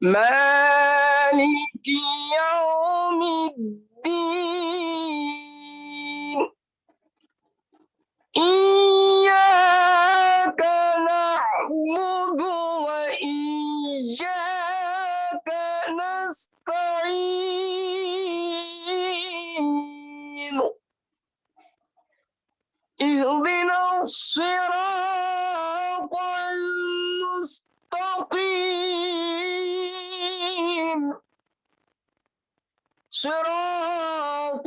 مالك يوم الدين إياك نعبد وإياك نستعين اهدنا الصراط المستقيم صراط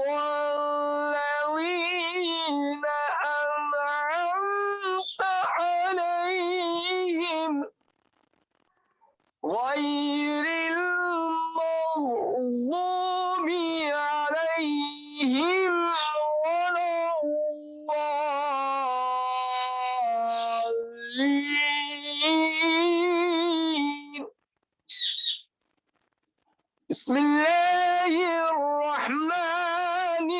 الذين أنعمت عليهم غير المغضوب عليهم ولا الضالين بسم الله الرحمن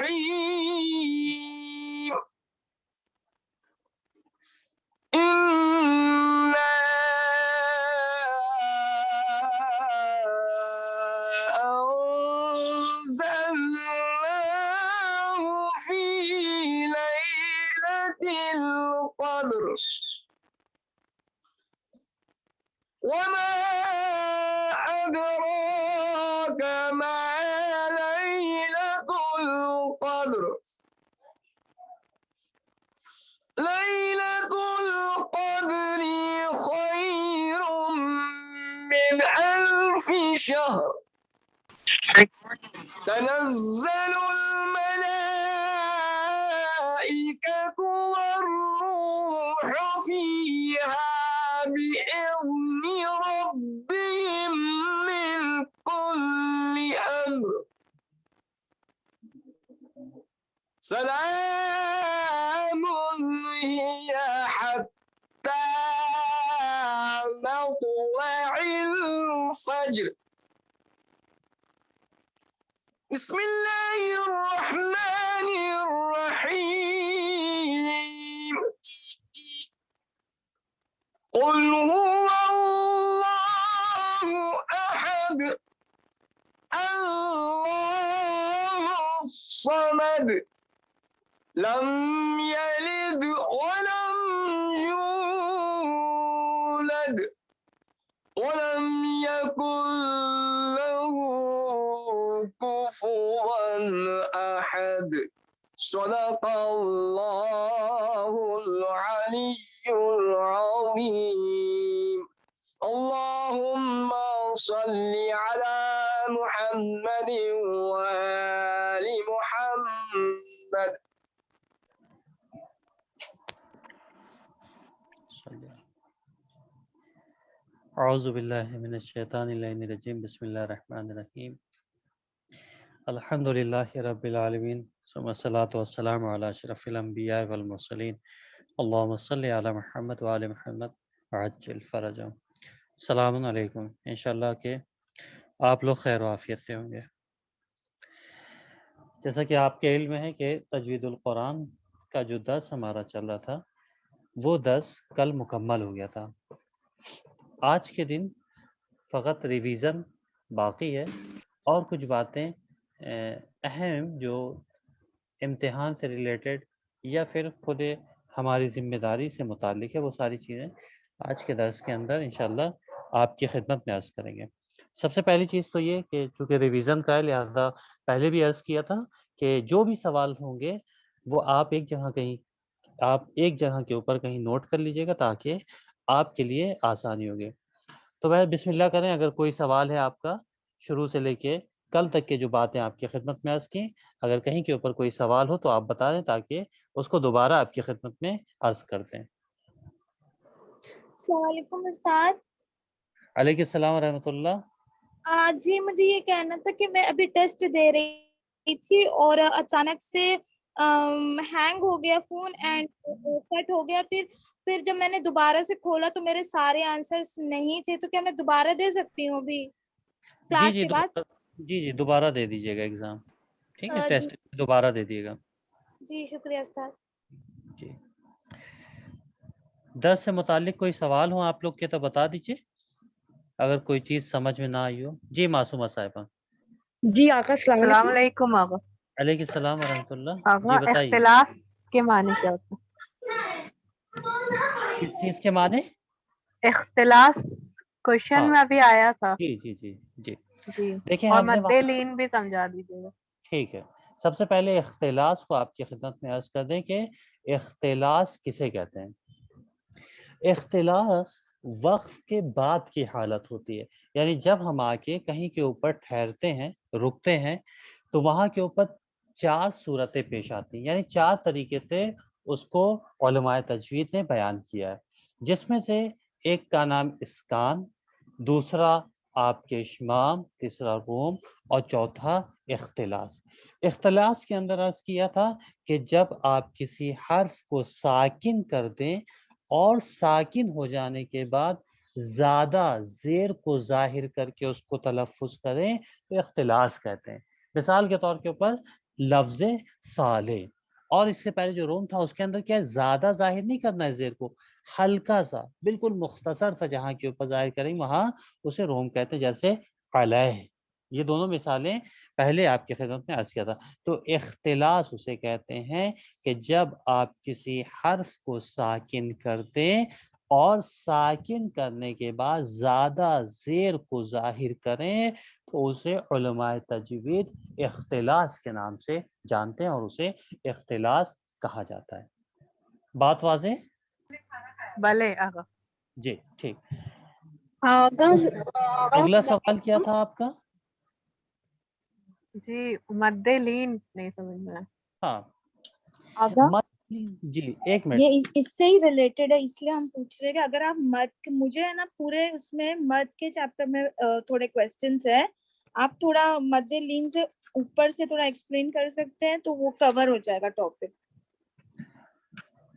الرحيم إنا أنزلناه في ليلة القدر وما أدراك ما ليلة القدر ليلة القدر خير من 1000 شهر تنزل الملائكة والروح فيها بإذن ربهم من كل أمر سلام هي حتى مطلع الفجر بسم الله الرحمن الرحيم قل هو الله أحد الله الصمد لم يلد ولم يولد ولم يكن له كفوا أحد صدق الله العلي العظيم اللهم صل على محمد وآل محمد اعوذ باللہ من الشیطان اللعین الرجیم بسم اللہ الرحمن الرحیم الحمدللہ رب العالمین ثم الصلاۃ والسلام علی اشرف الانبیاء والمرسلین اللہم صلی علی محمد وآل محمد وعجل فرجهم۔ السلام علیکم، انشاءاللہ کہ آپ لوگ خیر و عافیت سے ہوں گے۔ جیسا کہ آپ کے علم میں ہے کہ تجوید القرآن کا جو درس ہمارا چل رہا تھا وہ درس کل مکمل ہو گیا تھا۔ آج کے دن فقط ریویژن باقی ہے اور کچھ باتیں اہم جو امتحان سے ریلیٹڈ یا پھر خود ہماری ذمہ داری سے متعلق ہے وہ ساری چیزیں آج کے درس کے اندر انشاءاللہ آپ کی خدمت میں عرض کریں گے۔ سب سے پہلی چیز تو یہ کہ چونکہ ریویژن کا ہے لہذا پہلے بھی عرض کیا تھا کہ جو بھی سوال ہوں گے وہ آپ ایک جگہ کے اوپر کہیں نوٹ کر لیجئے گا تاکہ آپ کے لیے آسانی ہوگی۔ تو بھائی بسم اللہ کریں، اگر کوئی سوال ہے آپ کا شروع سے لے کے کل تک کے جو باتیں آپ کی خدمت میں عرض کی، اگر کہیں کے اوپر کوئی سوال ہو تو آپ بتا دیں تاکہ اس کو دوبارہ آپ کی خدمت میں عرض کر دیں۔ السلام علیکم استاد۔ علیکم السلام ورحمۃ اللہ۔ جی مجھے یہ کہنا تھا کہ میں ابھی ٹیسٹ دے رہی تھی اور اچانک سے ہینگ ہو گیا فون اینڈ کٹ ہو گیا، پھر جب میں نے دوبارہ سے کھولا تو میرے سارے آنسرز نہیں تھے، تو کیا میں دوبارہ دے سکتی ہوں ابھی کلاس کے بعد؟ جی دوبارہ دے دیجیے گا ایگزام، ٹھیک ہے، جی ٹیسٹ دوبارہ دے دیے گا۔ جی شکریہ استاد۔ جی درس سے متعلق کوئی سوال ہو آپ لوگ کے تو بتا دیجیے۔ اگر کوئی چیز سمجھ میں نہ آئی ہو. جی معصومہ صاحبہ. جی آقا السلام السلام علیکم. علیکم آقا. علیکم السلام ورحمۃ اللہ. آقا جی بتائیے اختلاف کے معنی کیا ہوتا کس چیز کے معنی؟ ہے؟ اختلاف کوشچن ہاں میں ابھی آیا تھا. جی جی جی جی. جی دیکھیں اور ہم نے مد لین بھی سمجھا دیجیے گا. ٹھیک ہے. سب سے پہلے اختلاس کو آپ کی خدمت میں عرض کر دیں کہ اختلاس کسے کہتے ہیں. اختلاس وقف کے بعد کی حالت ہوتی ہے. یعنی جب ہم آ کے کہیں کے اوپر ٹھہرتے ہیں، رکتے ہیں، تو وہاں کے اوپر 4 صورتیں پیش آتی ہیں. یعنی 4 طریقے سے اس کو علماء تجوید نے بیان کیا ہے، جس میں سے ایک کا نام اسکان، دوسرا آپ کے اشمام، تیسرا روم، اور چوتھا اختلاس. اختلاس کے اندر عرض کیا تھا کہ جب آپ کسی حرف کو ساکن کر دیں اور ساکن ہو جانے کے بعد زیادہ زیر کو ظاہر کر کے اس کو تلفظ کریں تو اختلاس کہتے ہیں. مثال کے طور کے اوپر لفظ صالح، اور اس سے پہلے جو روم تھا اس کے اندر کیا ہے، زیادہ ظاہر نہیں کرنا ہے زیر کو، ہلکا سا بالکل مختصر سا جہاں کے اوپر ظاہر کریں وہاں اسے روم کہتے ہیں، جیسے علیہ. یہ دونوں مثالیں پہلے آپ کی خدمت میں عرض کیا تھا. تو اختلاس اسے کہتے ہیں کہ جب آپ کسی حرف کو ساکن کر دیں اور ساکن کرنے کے بعد زیادہ زیر کو ظاہر کریں تو اسے علماء تجوید اختلاس کے نام سے جانتے ہیں اور اسے اختلاس کہا جاتا ہے. بات واضح؟ بھلے آقا. جی ٹھیک. آقا اگلا سوال کیا تھا آپ کا؟ جی مد لین نہیں سمجھ میں آیا. ہاں آگا جی ایک منٹ. یہ اس سے ہی ریلیٹڈ ہے، اس لیے ہم پوچھ رہے کہ اگر آپ مد، مجھے ہے نا پورے اس میں مد کے چیپٹر میں تھوڑے کویسچنس ہیں، آپ تھوڑا مد لین سے اوپر سے تھوڑا ایکسپلین کر سکتے ہیں تو وہ کور ہو جائے گا ٹاپک.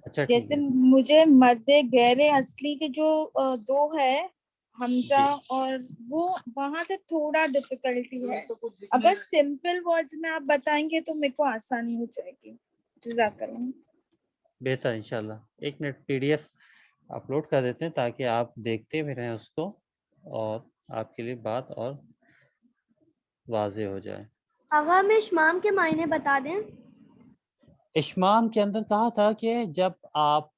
اچھا ٹھیک جیسے ہے. مجھے مد غیر اصلی کے جو 2 ہے حمزہ اور وہ وہاں سے تھوڑا ڈفیکلٹی ہے. اگر سمپل ورڈز میں آپ بتائیں گے تو میرے کو آسانی ہو جائے گی. جزاک اللہ. بہتر انشاءاللہ. ایک minute P D F upload کر دیتے ہیں تاکہ آپ دیکھتے بھی رہیں اس کو اور آپ کے لیے بات اور واضح ہو جائے. آغا ہمیں اشمام کے معنی بتا دیں. اشمام کے اندر کہا تھا کہ جب آپ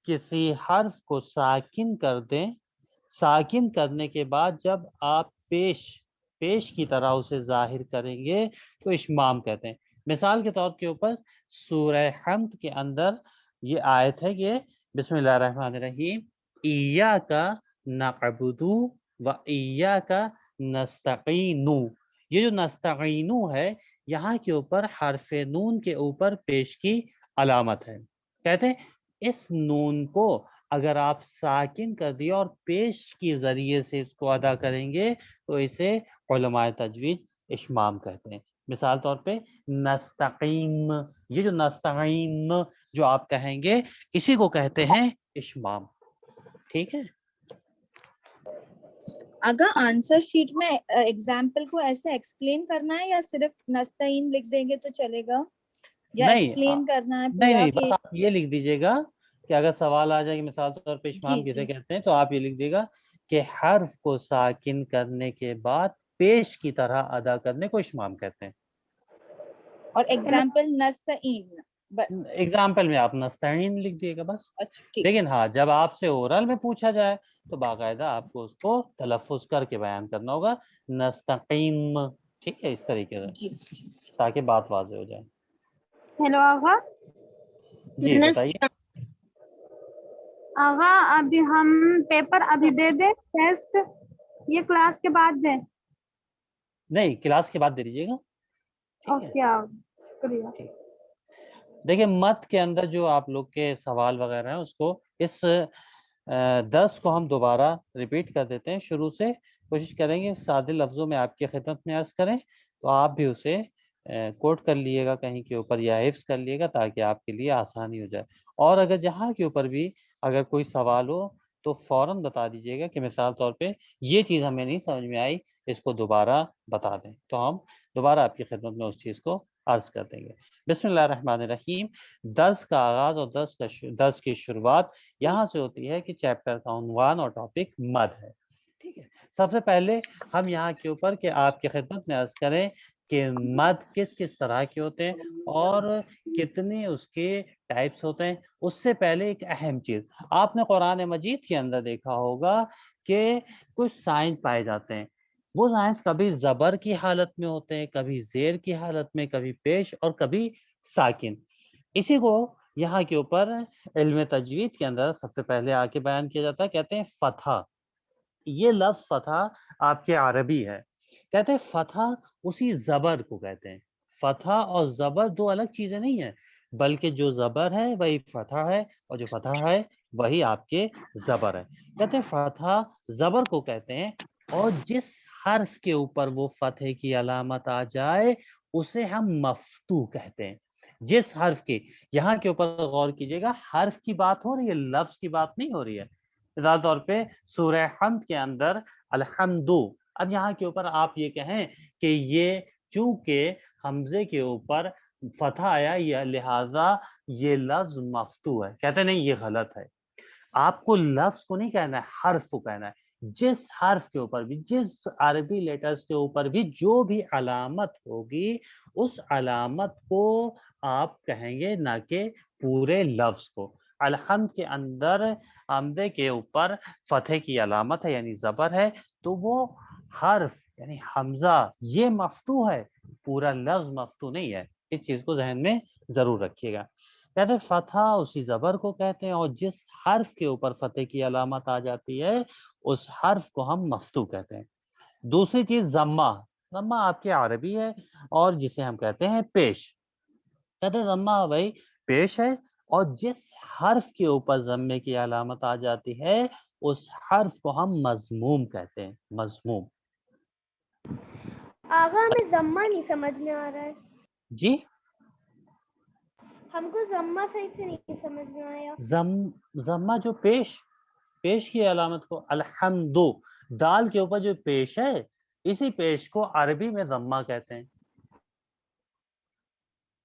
کسی حرف کو ساکن کر دیں، ساکن کرنے کے بعد جب آپ پیش کی طرح اسے ظاہر کریں گے تو اشمام کہتے ہیں. مثال کے طور کے اوپر سورہ حمد کے اندر یہ آیت ہے کہ بسم اللہ الرحمن الرحیم ایاک نعبد و ایاک نستعین. یہ جو نستعین ہے یہاں کے اوپر حرف نون کے اوپر پیش کی علامت ہے. کہتے ہیں اس نون کو اگر آپ ساکن کر دیا اور پیش کے ذریعے سے اس کو ادا کریں گے تو اسے علماء تجوید اشمام کہتے ہیں. مثال طور پہ نستقیم، یہ جو نستعین جو آپ کہیں گے اسی کو کہتے ہیں اشمام. ٹھیک ہے. اگر آنسر شیٹ میں ایگزامپل کو ایسے ایکسپلین کرنا ہے یا صرف نستعین لکھ دیں گے تو چلے گا، یا نہیں ایکسپلین کرنا ہے نہیں پورا نہیں، کہ بس آپ یہ لکھ دیجیے گا کہ اگر سوال آ جائے کہ مثال طور پہ اشمام جی کسے کہتے ہیں تو آپ یہ لکھ دیے گا کہ حرف کو ساکن کرنے کے بعد پیش کی طرح ادا کرنے کو اشمام کہتے ہیں. اور ایگزامپل نستعین بس. ایگزامپل میں آپ نستعین لکھ دیے گا بس. اچھا ٹھیک. لیکن ہاں جب آپ سے اورل میں پوچھا جائے تو باقاعدہ آپ کو اس کو تلفظ کر کے بیان کرنا ہوگا نستقیم. ٹھیک ہے، اس طریقے سے جی تاکہ بات واضح ہو جائے. ہیلو آغا. جی بتائیے. آغا ابھی ہم پیپر ابھی دے دیں ٹیسٹ، یہ کلاس کے بعد دیں؟ نہیں کلاس کے بعد دے دیجیے گا. ٹھیک ہے. اوکے شکریہ. ٹھیک. دیکھیں مت کے اندر جو آپ لوگ کے سوال وغیرہ ہیں اس کو اس درس کو ہم دوبارہ ریپیٹ کر دیتے ہیں شروع سے. کوشش کریں گے سادے لفظوں میں آپ کی خدمت میں عرض کریں تو آپ بھی اسے کوٹ کر لیے گا کہیں کے اوپر یا حفظ کر لیے گا تاکہ آپ کے لیے آسانی ہو جائے. اور اگر جہاں کے اوپر بھی اگر کوئی سوال ہو تو فوراً بتا دیجیے گا کہ مثال طور پہ یہ چیز ہمیں نہیں سمجھ میں آئی، اس کو دوبارہ بتا دیں تو ہم دوبارہ آپ کی خدمت میں اس چیز کو عرض کر دیں گے. بسم اللہ الرحمن الرحیم. درس کا آغاز اور درس کی شروعات یہاں سے ہوتی ہے کہ چیپٹر کا عنوان اور ٹاپک مد ہے. ٹھیک ہے. سب سے پہلے ہم یہاں کے اوپر کہ آپ کی خدمت میں عرض کریں کہ مد کس کس طرح کے ہوتے ہیں اور کتنے اس کے ٹائپس ہوتے ہیں. اس سے پہلے ایک اہم چیز آپ نے قرآن مجید کے اندر دیکھا ہوگا کہ کچھ سائن پائے جاتے ہیں. وہ سائنس کبھی زبر کی حالت میں ہوتے ہیں, کبھی زیر کی حالت میں, کبھی پیش اور کبھی ساکن. اسی کو یہاں کے اوپر علم تجوید کے اندر سب سے پہلے آ کے بیان کیا جاتا ہے, کہتے ہیں فتح. یہ لفظ فتح آپ کے عربی ہے. کہتے ہیں فتح اسی زبر کو کہتے ہیں. فتح اور زبر دو الگ چیزیں نہیں ہیں, بلکہ جو زبر ہے وہی فتح ہے اور جو فتح ہے وہی آپ کے زبر ہے. کہتے ہیں فتح زبر کو کہتے ہیں, اور جس حرف کے اوپر وہ فتح کی علامت آ جائے اسے ہم مفتوح کہتے ہیں. جس حرف کی, یہاں کے اوپر غور کیجئے گا, حرف کی بات ہو رہی ہے, لفظ کی بات نہیں ہو رہی ہے. مثال طور پہ سورہ حمد کے اندر الحمدو, اب یہاں کے اوپر آپ یہ کہیں کہ یہ چونکہ حمزے کے اوپر فتح آیا یا لہذا یہ لفظ مفتوح ہے. کہتے نہیں, یہ غلط ہے. آپ کو لفظ کو نہیں کہنا ہے, حرف کو کہنا ہے. جس حرف کے اوپر بھی, جس عربی لیٹرز کے اوپر بھی جو بھی علامت ہوگی اس علامت کو آپ کہیں گے, نہ کہ پورے لفظ کو. الحمد کے اندر حمزے کے اوپر فتح کی علامت ہے یعنی زبر ہے, تو وہ حرف یعنی حمزہ یہ مفتوح ہے, پورا لفظ مفتوح نہیں ہے. اس چیز کو ذہن میں ضرور رکھیے گا. کہتے ہیں فتح اسی زبر کو کہتے ہیں, اور جس حرف کے اوپر فتح کی علامت آ جاتی ہے اس حرف کو ہم مفتوح کہتے ہیں. دوسری چیز ضمہ. ضمہ آپ کے عربی ہے اور جسے ہم کہتے ہیں پیش. کہتے ہیں ضمہ بھائی پیش ہے, اور جس حرف کے اوپر ضمے کی علامت آ جاتی ہے اس حرف کو ہم مضموم کہتے ہیں. مضموم. آغا ہمیں ضمہ نہیں سمجھ میں آ رہا ہے. جی ہم کو ضمہ صحیح سے نہیں سمجھ میں آیا. ضمہ جو پیش کی علامت کو, الحمدو دال کے اوپر جو پیش ہے اسی پیش کو عربی میں ضمہ کہتے ہیں.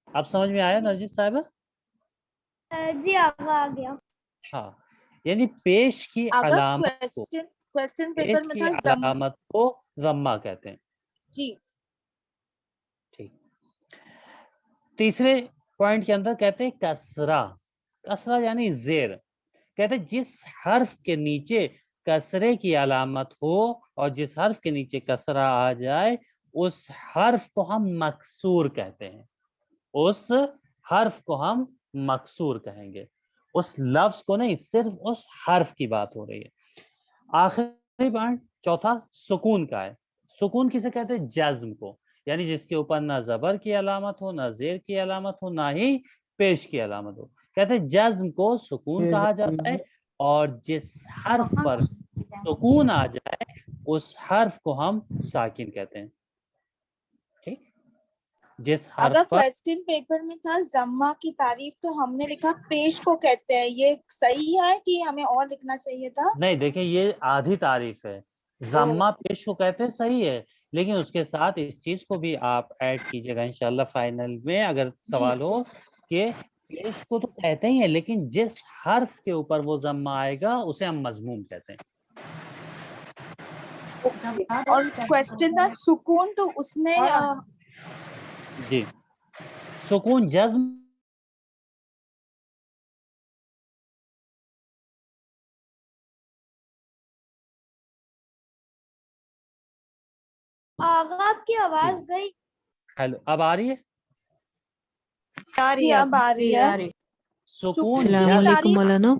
اب سمجھ میں آیا نرجس صاحبہ؟ جی آغا آ گیا. ہاں, یعنی پیش کی اگر علامت کو, کوسچن پیش پیپر میں کی تھا علامت کو ضمہ کہتے ہیں. جی ٹھیک. تیسرے پوائنٹ کے اندر کہتے ہیں کسرہ. کسرہ یعنی زیر. کہتے ہیں جس حرف کے نیچے کسرے کی علامت ہو اور جس حرف کے نیچے کسرہ آ جائے اس حرف کو ہم مکسور کہتے ہیں. اس حرف کو ہم مکسور کہیں گے, اس لفظ کو نہیں, صرف اس حرف کی بات ہو رہی ہے. آخری پوائنٹ چوتھا سکون کا ہے. سکون کسے کہتے ہیں؟ جزم کو, یعنی جس کے اوپر نہ زبر کی علامت ہو, نہ زیر کی علامت ہو, نہ ہی پیش کی علامت ہو. کہتے ہیں جزم کو سکون کہا جاتا ہے, اور جس حرف پر سکون آ جائے اس حرف کو ہم ساکن کہتے ہیں. ٹھیک, جس اگر حرف پر کوسچن پیپر میں تھا ضمہ کی تعریف تو ہم نے لکھا پیش کو کہتے ہیں, یہ صحیح ہے کہ ہمیں اور لکھنا چاہیے تھا؟ نہیں, دیکھیں یہ آدھی تعریف ہے. ضمہ پیش کو کہتے ہیں, صحیح ہے, لیکن اس کے ساتھ اس چیز کو بھی آپ ایڈ کیجئے گا انشاءاللہ فائنل میں اگر سوال ہو, کہ پیش کو تو کہتے ہی ہیں لیکن جس حرف کے اوپر وہ ضمہ آئے گا اسے ہم مضموم کہتے ہیں. اور کوسچن تھا سکون, تو اس میں جی سکون جزم آغا آپ کی آواز گئی. ہیلو, اب آ رہی ہے؟ جی اب آ رہی ہے. سکون السلام کی جزم. علیکم تعریف مولانا.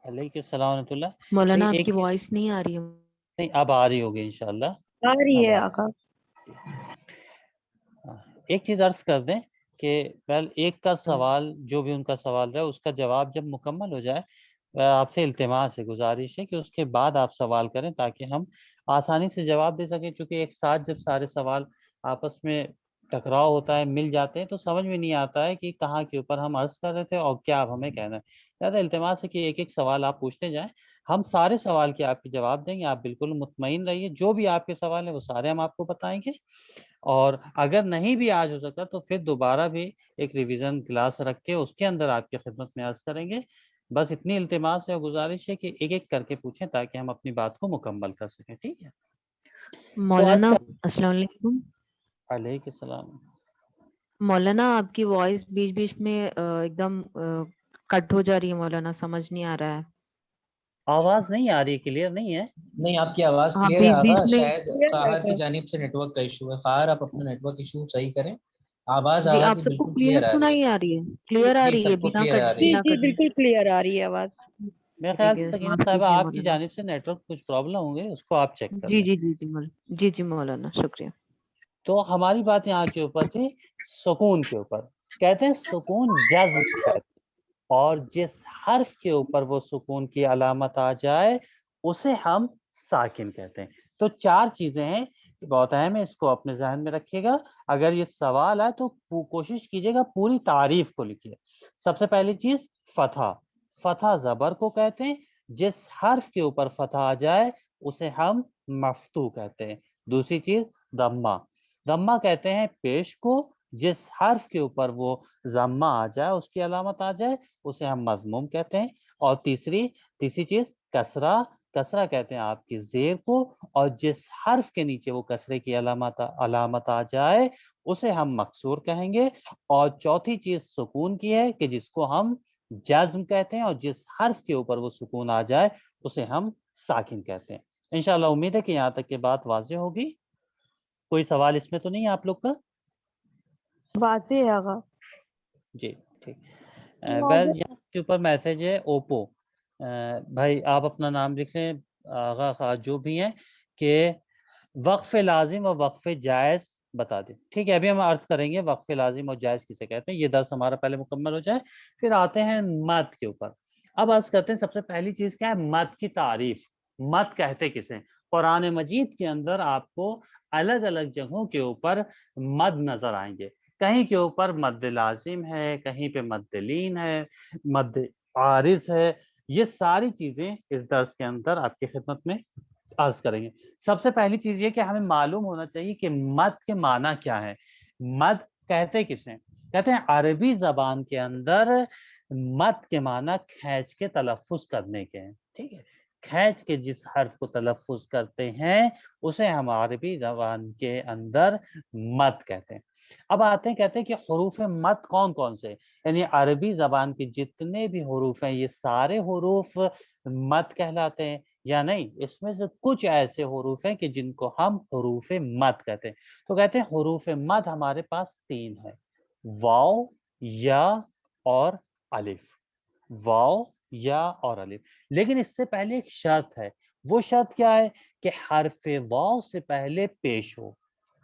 علیکم السلام ورحمۃ اللہ. مولانا آپ ایک کی وائس نہیں آ رہی ہے. نہیں, اب آ رہی ہوگی انشاءاللہ. آ رہی ہے اب آقا. ایک چیز عرض کر دیں کہ پہل ایک کا سوال جو بھی ان کا سوال رہا اس کا جواب جب مکمل ہو جائے, آپ سے التماس ہے, گزارش ہے کہ اس کے بعد آپ سوال کریں تاکہ ہم آسانی سے جواب دے سکیں. چونکہ ایک ساتھ جب سارے سوال آپس میں ٹکراؤ ہوتا ہے, مل جاتے ہیں, تو سمجھ میں نہیں آتا ہے کہ کہاں کے اوپر ہم عرض کر رہے تھے اور کیا اب ہمیں کہنا ہے. زیادہ التماس ہے کہ ایک ایک سوال آپ پوچھتے جائیں, ہم سارے سوال کے آپ کے جواب دیں گے. آپ بالکل مطمئن رہیے, جو بھی آپ کے سوال ہیں وہ سارے ہم آپ کو بتائیں گے. اور اگر نہیں بھی آج ہو سکتا تو پھر دوبارہ بھی ایک ریویژن کلاس رکھ کے اس کے اندر آپ کی خدمت میں عرض کریں گے. بس اتنی التماس ہے اور گزارش ہے کہ ایک ایک کر کے پوچھیں تاکہ ہم اپنی بات کو مکمل کر سکیں. ٹھیک ہے. مولانا السلام علیکم. علیکم السلام. مولانا آپ کی وائس بیچ بیچ میں ایک دم کٹ ہو جا رہی ہے مولانا, سمجھ نہیں آ رہا ہے. آواز نہیں آ رہی, کلیئر نہیں ہے. نہیں آپ کی آواز ہاں, کلیئر ہے بیچ آغا, بیچ میں شاید خواہر کی جانب سے نیٹ ورک کا ایشو ہے. خواہر آپ اپنا نیٹ ورک ایشو صحیح کریں. آواز جی, آغا آپ کی سب کو بالکل کلیئر کلیئر آ رہی سنائی آ رہی ہے, کلیئر آ جی رہی ہے سب کو بنا کلیئر آ رہی ہے. بنا کٹے. بالکل کلیئر آ رہی ہے آواز. میرے خیال ٹھیک ہے, سے سکینہ معاف صاحبہ کیجیے آپ کی مولانا. جانب سے نیٹ ورک کچھ پرابلم ہوں گے, اس کو آپ چیک کر جی لیں. جی جی جی مولانا, جی جی مولانا, شکریہ. تو ہماری بات یہاں کے اوپر تھی سکون کے اوپر. کہتے ہیں سکون جذب کہتے ہیں, اور جس حرف کے اوپر وہ سکون کی علامت آ جائے اسے ہم ساکن کہتے ہیں. تو 4 چیزیں ہیں, بہت اہم ہے, اس کو اپنے ذہن میں رکھیے گا. اگر یہ سوال ہے تو کوشش کیجیے گا پوری تعریف کو لکھیے. سب سے پہلی چیز فتح. فتح زبر کو کہتے ہیں, جس حرف کے اوپر فتح آ جائے اسے ہم مفتوح کہتے ہیں. دوسری چیز ضمہ. ضمہ کہتے ہیں پیش کو, جس حرف کے اوپر وہ ضمہ آ جائے, اس کی علامت آ جائے, اسے ہم مضموم کہتے ہیں. اور تیسری چیز کسرہ. کسرہ کہتے ہیں آپ کی زیر کو, اور جس حرف کے نیچے وہ کسرے کی علامت آ جائے اسے ہم مکسور کہیں گے. اور چوتھی چیز سکون کی ہے کہ جس کو ہم جزم کہتے ہیں, اور جس حرف کے اوپر وہ سکون آ جائے اسے ہم ساکن کہتے ہیں. انشاءاللہ امید ہے کہ یہاں تک کی بات واضح ہوگی. کوئی سوال اس میں تو نہیں ہے آپ لوگ کا؟ واضح ہے آغا. جی ٹھیک. یہاں کے اوپر میسج ہے اوپو. بھائی آپ اپنا نام لکھ لیں, آغا خواہ جو بھی ہیں, کہ وقف لازم اور وقف جائز بتا دیں. ٹھیک ہے, ابھی ہم عرض کریں گے وقف لازم اور جائز کسے کہتے ہیں. یہ درس ہمارا پہلے مکمل ہو جائے, پھر آتے ہیں مد کے اوپر. اب عرض کرتے ہیں سب سے پہلی چیز کیا ہے, مد کی تعریف. مد کہتے کسے؟ قرآن مجید کے اندر آپ کو الگ الگ جگہوں کے اوپر مد نظر آئیں گے. کہیں کے اوپر مد لازم ہے, کہیں پہ مد لین ہے, مد عارض ہے. یہ ساری چیزیں اس درس کے اندر آپ کی خدمت میں عرض کریں گے. سب سے پہلی چیز یہ کہ ہمیں معلوم ہونا چاہیے کہ مد کے معنی کیا ہے. مد کہتے کسے؟ کہتے ہیں عربی زبان کے اندر مد کے معنی کھینچ کے تلفظ کرنے کے ہیں. ٹھیک ہے, کھینچ کے جس حرف کو تلفظ کرتے ہیں اسے ہم عربی زبان کے اندر مد کہتے ہیں. اب آتے ہیں, کہتے ہیں کہ حروف مد کون کون سے, یعنی عربی زبان کے جتنے بھی حروف ہیں یہ سارے حروف مد کہلاتے ہیں یا نہیں. اس میں سے کچھ ایسے حروف ہیں کہ جن کو ہم حروف مد کہتے ہیں. تو کہتے ہیں حروف مد ہمارے پاس 3 ہیں, واو, یا اور الف. واو, یا اور الف. لیکن اس سے پہلے ایک شرط ہے. وہ شرط کیا ہے؟ کہ حرف واو سے پہلے پیش ہو.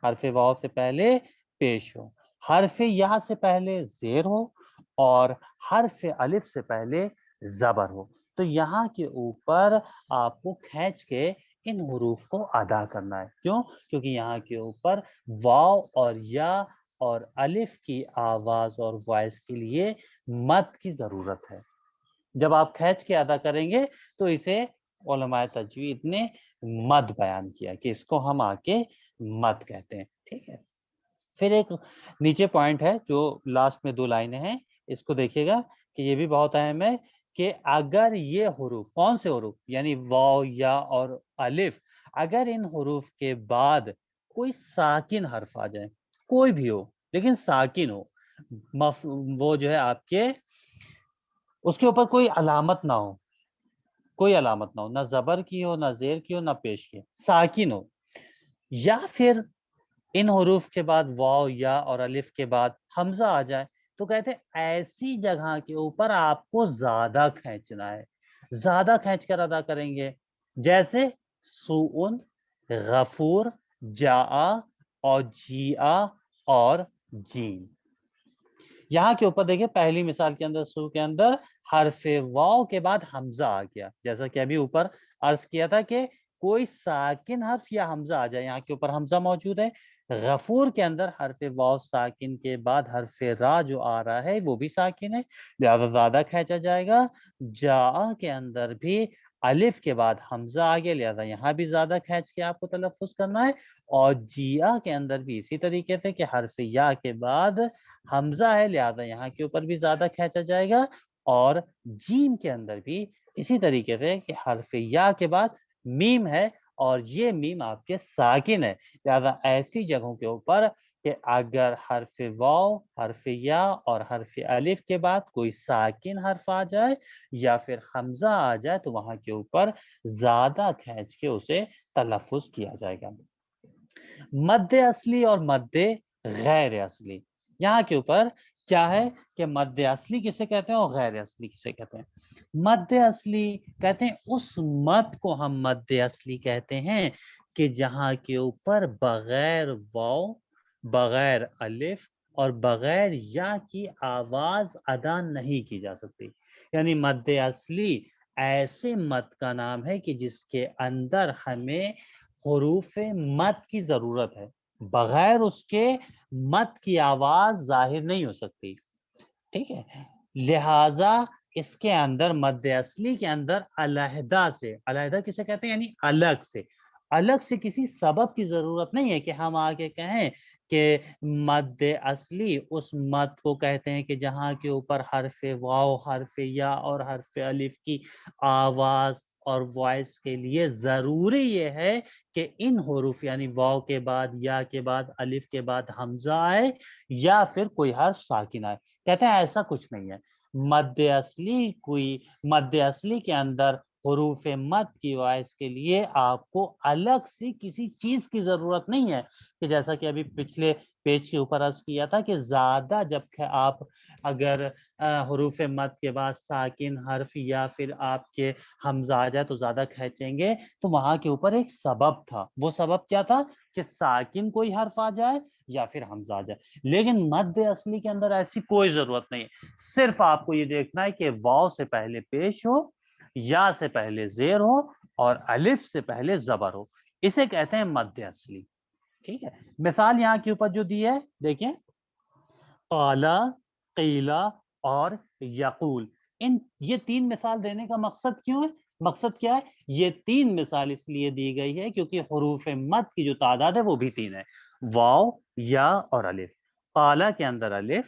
حرف واو سے پہلے پیش ہو, حرف یا سے پہلے زیر ہو, اور حرف الف سے پہلے زبر ہو. تو یہاں کے اوپر آپ کو کھینچ کے ان حروف کو ادا کرنا ہے. کیوں؟ کیونکہ یہاں کے اوپر واو اور یا اور الف کی آواز اور وائس کے لیے مد کی ضرورت ہے. جب آپ کھینچ کے ادا کریں گے تو اسے علماء تجوید نے مد بیان کیا کہ اس کو ہم آ کے مد کہتے ہیں. ٹھیک ہے, پھر ایک نیچے پوائنٹ ہے جو لاسٹ میں 2 لائنیں ہیں, اس کو دیکھیے گا کہ یہ بھی بہت اہم ہے کہ اگر یہ حروف, کون سے حروف, یعنی واو, یا اور الف, اگر ان حروف کے بعد کوئی ساکن حرف آ جائے, کوئی بھی ہو لیکن ساکن ہو, وہ جو ہے آپ کے اس کے اوپر کوئی علامت نہ ہو, کوئی علامت نہ ہو, نہ زبر کی ہو, نہ زیر کی ہو, نہ پیش کی, ساکن ہو, یا پھر ان حروف کے بعد واو, یا اور الف کے بعد حمزہ آ جائے, تو کہتے ہیں ایسی جگہ کے اوپر آپ کو زیادہ کھینچنا ہے. زیادہ کھینچ کر ادا کریں گے, جیسے سوءن, غفور, جاء اور جیآ اور جیم. یہاں کے اوپر دیکھیں پہلی مثال کے اندر سو کے اندر حرف واو کے بعد حمزہ آ گیا, جیسا کہ ابھی اوپر عرض کیا تھا کہ کوئی ساکن حرف یا حمزہ آ جائے, یہاں کے اوپر حمزہ موجود ہے. غفور کے اندر حرف واو ساکن کے بعد حرف را جو آ رہا ہے وہ بھی ساکن ہے, لہذا زیادہ کھینچا جائے گا. جاء کے اندر بھی الف کے بعد حمزہ آ گیا, لہذا یہاں بھی زیادہ کھینچ کے آپ کو تلفظ کرنا ہے. اور جیآ کے اندر بھی اسی طریقے سے کہ حرف یا کے بعد حمزہ ہے, لہذا یہاں کے اوپر بھی زیادہ کھینچا جائے گا. اور جیم کے اندر بھی اسی طریقے سے کہ حرف یا کے بعد میم ہے اور یہ میم آپ کے ساکن ہے، لہذا ایسی جگہوں کے اوپر کہ اگر حرف واو، حرف یا اور حرف الف کے بعد کوئی ساکن حرف آ جائے یا پھر حمزہ آ جائے تو وہاں کے اوپر زیادہ کھینچ کے اسے تلفظ کیا جائے گا۔ مد اصلی اور مد غیر اصلی، یہاں کے اوپر کیا ہے کہ مد اصلی کسے کہتے ہیں اور غیر اصلی کسے کہتے ہیں؟ مد اصلی کہتے ہیں اس مد کو ہم مد اصلی کہتے ہیں کہ جہاں کے اوپر بغیر واو، بغیر الف اور بغیر یا کی آواز ادا نہیں کی جا سکتی، یعنی مد اصلی ایسے مد کا نام ہے کہ جس کے اندر ہمیں حروف مد کی ضرورت ہے، بغیر اس کے مد کی آواز ظاہر نہیں ہو سکتی، ٹھیک ہے؟ لہذا اس کے اندر مد اصلی کے اندر علیحدہ سے، علیحدہ کسے کہتے ہیں؟ یعنی الگ سے کسی سبب کی ضرورت نہیں ہے کہ ہم آگے کہیں کہ مد اصلی اس مد کو کہتے ہیں کہ جہاں کے اوپر حرف واو، حرف یا اور حرف الف کی آواز اور وائس کے لیے ضروری یہ ہے کہ ان حروف یعنی واو کے بعد، یا کے بعد، الف کے بعد حمزہ آئے یا پھر کوئی حرف ساکن آئے۔ کہتے ہیں ایسا کچھ نہیں ہے، مد اصلی کے اندر حروف مد کی وائس کے لیے آپ کو الگ سے کسی چیز کی ضرورت نہیں ہے، کہ جیسا کہ ابھی پچھلے پیج کے اوپر عرض کیا تھا کہ زیادہ جب آپ اگر حروف مد کے بعد ساکن حرف یا پھر آپ کے حمزہ آ جائے تو زیادہ کھینچیں گے، تو وہاں کے اوپر ایک سبب تھا، وہ سبب کیا تھا کہ ساکن کوئی حرف آ جائے یا پھر حمزہ آ جائے، لیکن مد اصلی کے اندر ایسی کوئی ضرورت نہیں ہے، صرف آپ کو یہ دیکھنا ہے کہ واو سے پہلے پیش ہو، یا سے پہلے زیر ہو اور الف سے پہلے زبر ہو، اسے کہتے ہیں مد اصلی، ٹھیک ہے؟ مثال یہاں کے اوپر جو دی ہے دیکھیں، قالا، قیلا اور یقول، یہ تین مثال دینے کا مقصد کیوں ہے؟ مقصد کیا ہے؟ یہ تین مثال اس لیے دی گئی ہے کیونکہ حروف مد کی جو تعداد ہے وہ بھی تین ہے، واو، یا اور الف، قالا کے اندر الف،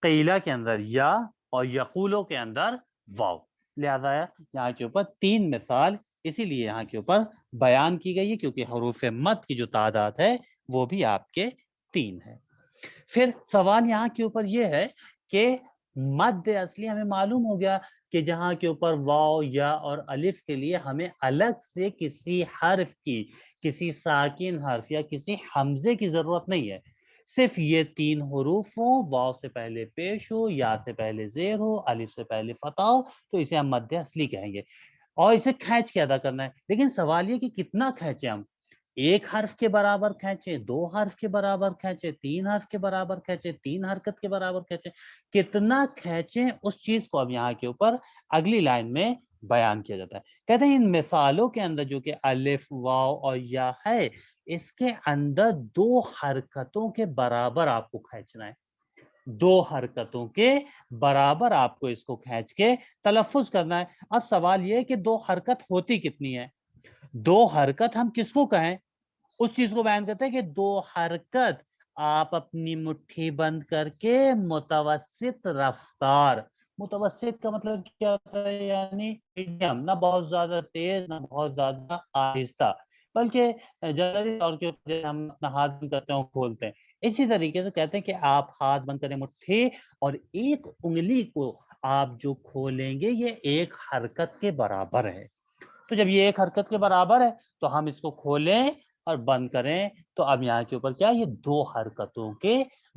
قیلا کے اندر یا اور یقولو کے اندر واو، لہذا یہاں کے اوپر تین مثال اسی لیے یہاں کے اوپر بیان کی گئی ہے کیونکہ حروف مد کی جو تعداد ہے وہ بھی آپ کے تین ہے۔ پھر سوال یہاں کے اوپر یہ ہے کہ مد اصلی ہمیں معلوم ہو گیا کہ جہاں کے اوپر واو، یا اور الف کے لیے ہمیں الگ سے کسی حرف کی، کسی ساکن حرف یا کسی حمزے کی ضرورت نہیں ہے، صرف یہ تین حروف ہو، واو سے پہلے پیش ہو، یا سے پہلے زیر ہو، الف سے پہلے فتح ہو، تو اسے ہم مد اصلی کہیں گے اور اسے کھینچ کے ادا کرنا ہے۔ لیکن سوال یہ کہ کتنا کھینچیں ہم؟ ایک حرف کے برابر کھینچیں، دو حرف کے برابر کھینچیں، تین حرف کے برابر کھینچیں، تین حرکت کے برابر کھینچیں، کتنا کھینچیں اس چیز کو اب یہاں کے اوپر اگلی لائن میں بیان کیا جاتا ہے۔ کہتے ہیں ان مثالوں کے اندر جو کہ الف، واو اور یا ہے، اس کے اندر دو حرکتوں کے برابر آپ کو کھینچنا ہے، دو حرکتوں کے برابر آپ کو اس کو کھینچ کے تلفظ کرنا ہے۔ اب سوال یہ ہے کہ دو حرکت ہوتی کتنی ہے؟ دو حرکت ہم کس کو کہیں؟ اس چیز کو بیان کرتے ہیں کہ دو حرکت آپ اپنی مٹھی بند کر کے متوسط رفتار، متوسط کا مطلب کیا ہوتا ہے؟ یعنی میڈیم، نہ بہت زیادہ تیز نہ بہت زیادہ آہستہ، بلکہ جنرلی طور کے ہم اپنا ہاتھ بند کرتے ہیں اور کھولتے ہیں، اسی طریقے سے کہتے ہیں کہ آپ ہاتھ بند کریں مٹھی اور ایک انگلی کو آپ جو کھولیں گے یہ ایک حرکت کے برابر ہے، تو جب یہ ایک حرکت کے برابر ہے تو ہم اس کو کھولیں اور بند کریں تو اب یہاں کے اوپر کیا، یہ دو حرکتوں کے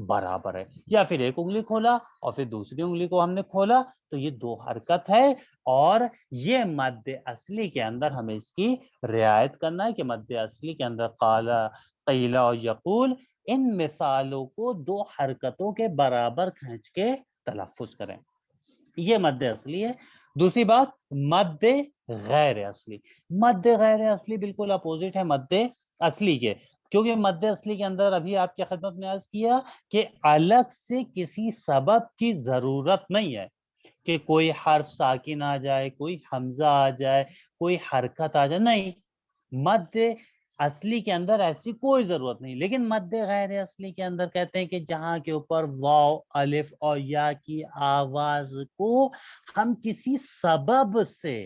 برابر ہے، یا پھر ایک انگلی کھولا اور پھر دوسری انگلی کو ہم نے کھولا تو یہ دو حرکت ہے، اور یہ مد اصلی کے اندر ہمیں اس کی رعایت کرنا ہے کہ مد اصلی کے اندر قالا، قیلا اور یقول، ان مثالوں کو دو حرکتوں کے برابر کھینچ کے تلفظ کریں، یہ مد اصلی ہے۔ دوسری بات مد غیر اصلی، مد غیر اصلی بالکل اپوزٹ ہے مد اصلی کے، کیونکہ مد اصلی کے اندر ابھی آپ کی خدمت میں عرض کیا کہ الگ سے کسی سبب کی ضرورت نہیں ہے کہ کوئی حرف ساکن آ جائے، کوئی حمزہ آ جائے، کوئی حرکت آ جائے، نہیں، مد اصلی کے اندر ایسی کوئی ضرورت نہیں، لیکن مد غیر اصلی کے اندر کہتے ہیں کہ جہاں کے اوپر واو، الف اور یا کی آواز کو ہم کسی سبب سے،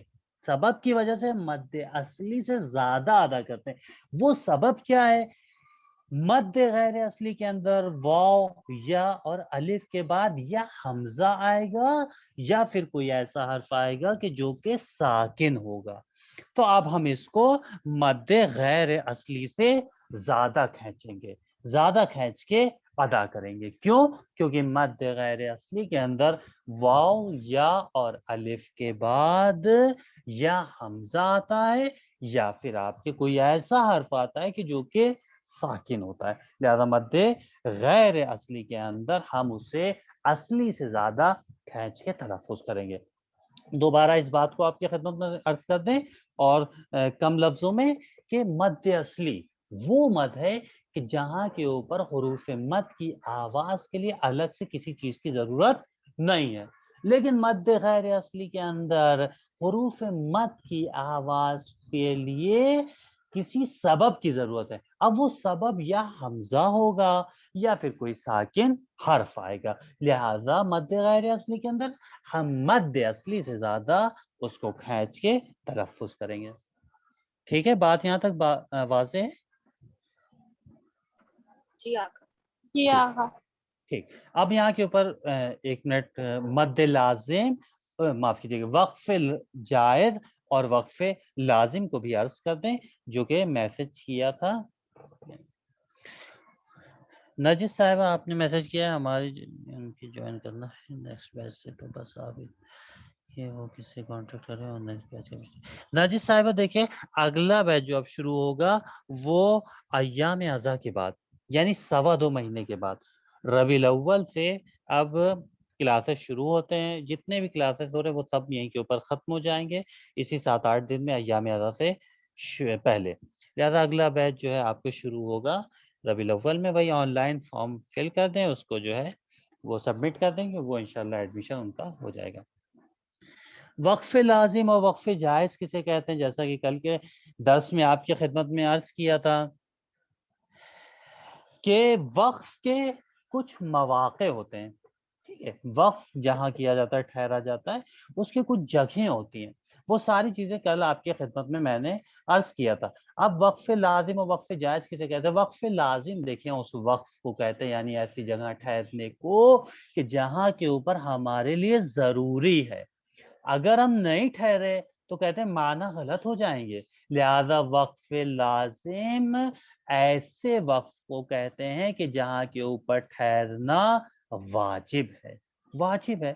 سبب کی وجہ سے مد اصلی سے زیادہ ادا کرتے ہیں۔ وہ سبب کیا ہے؟ مد غیر اصلی کے اندر واو، یا اور الف کے بعد یا حمزہ آئے گا یا پھر کوئی ایسا حرف آئے گا کہ جو کہ ساکن ہوگا، تو اب ہم اس کو مد غیر اصلی سے زیادہ کھینچیں گے، زیادہ کھینچ کے ادا کریں گے۔ کیوں؟ کیونکہ مد غیر اصلی کے اندر واو، یا اور الف کے بعد یا حمزہ آتا ہے یا پھر آپ کے کوئی ایسا حرف آتا ہے کہ جو کہ ساکن ہوتا ہے، لہذا مد غیر اصلی کے اندر ہم اسے اصلی سے زیادہ کھینچ کے تلفظ کریں گے۔ دوبارہ اس بات کو آپ کی خدمت میں عرض کر دیں اور کم لفظوں میں، کہ مد اصلی وہ مد ہے کہ جہاں کے اوپر حروف مد کی آواز کے لیے الگ سے کسی چیز کی ضرورت نہیں ہے، لیکن مد غیر اصلی کے اندر حروف مد کی آواز کے لیے کسی سبب کی ضرورت ہے۔ اب وہ سبب یا حمزہ ہوگا یا پھر کوئی ساکن حرف آئے گا، لہذا مد غیر اصلی کے اندر ہم مد اصلی سے زیادہ اس کو کھینچ کے تلفظ کریں گے۔ ٹھیک ہے، بات یہاں تک واضح ہے؟ جی آقا۔ جی آقا۔ ٹھیک، اب یہاں کے اوپر ایک منٹ مد لازم، معاف کیجیے گا، وقف جائز اور وقف لازم کو بھی عرض کر دیں، جو کہ میسج کیا تھا نرجس صاحبہ، آپ نے میسج کیا ہے ہماری ان کی جوائن کرنا ہے نیکسٹ بیچ سے، تو بس آپ یہ وہ کس سے کانٹیکٹ کریں اور نیکسٹ بیچ کا۔ نرجس صاحبہ دیکھیں، اگلا بیچ جو اب شروع ہوگا وہ ایام ازا کے بعد، یعنی 2.25 مہینے کے بعد، ربیع الاول سے اب کلاسز شروع ہوتے ہیں، جتنے بھی کلاسز ہو رہے ہیں وہ سب یہیں کے اوپر ختم ہو جائیں گے اسی 7-8 دن میں، ایام ازا سے پہلے، لہذا اگلا بیچ جو ہے آپ کو شروع ہوگا ربیع الاول میں۔ وہی آن لائن فارم فل کر دیں، اس کو جو ہے وہ سبمٹ کر دیں گے، وہ انشاءاللہ ایڈمیشن ان کا ہو جائے گا۔ وقف لازم اور وقف جائز کسے کہتے ہیں؟ جیسا کہ کل کے درس میں آپ کی خدمت میں عرض کیا تھا کہ وقف کے کچھ مواقع ہوتے ہیں، ٹھیک ہے، وقف جہاں کیا جاتا ہے، ٹھہرا جاتا ہے، اس کے کچھ جگہیں ہوتی ہیں، وہ ساری چیزیں کل آپ کی خدمت میں نے عرض کیا تھا۔ اب وقف لازم اور وقف جائز کسے کہتے ہیں؟ وقف لازم دیکھیں اس وقف کو کہتے ہیں، یعنی ایسی جگہ ٹھہرنے کو کہ جہاں کے اوپر ہمارے لیے ضروری ہے، اگر ہم نہیں ٹھہرے تو کہتے ہیں معنی غلط ہو جائیں گے، لہذا وقف لازم ایسے وقف کو کہتے ہیں کہ جہاں کے اوپر ٹھہرنا واجب ہے، واجب ہے۔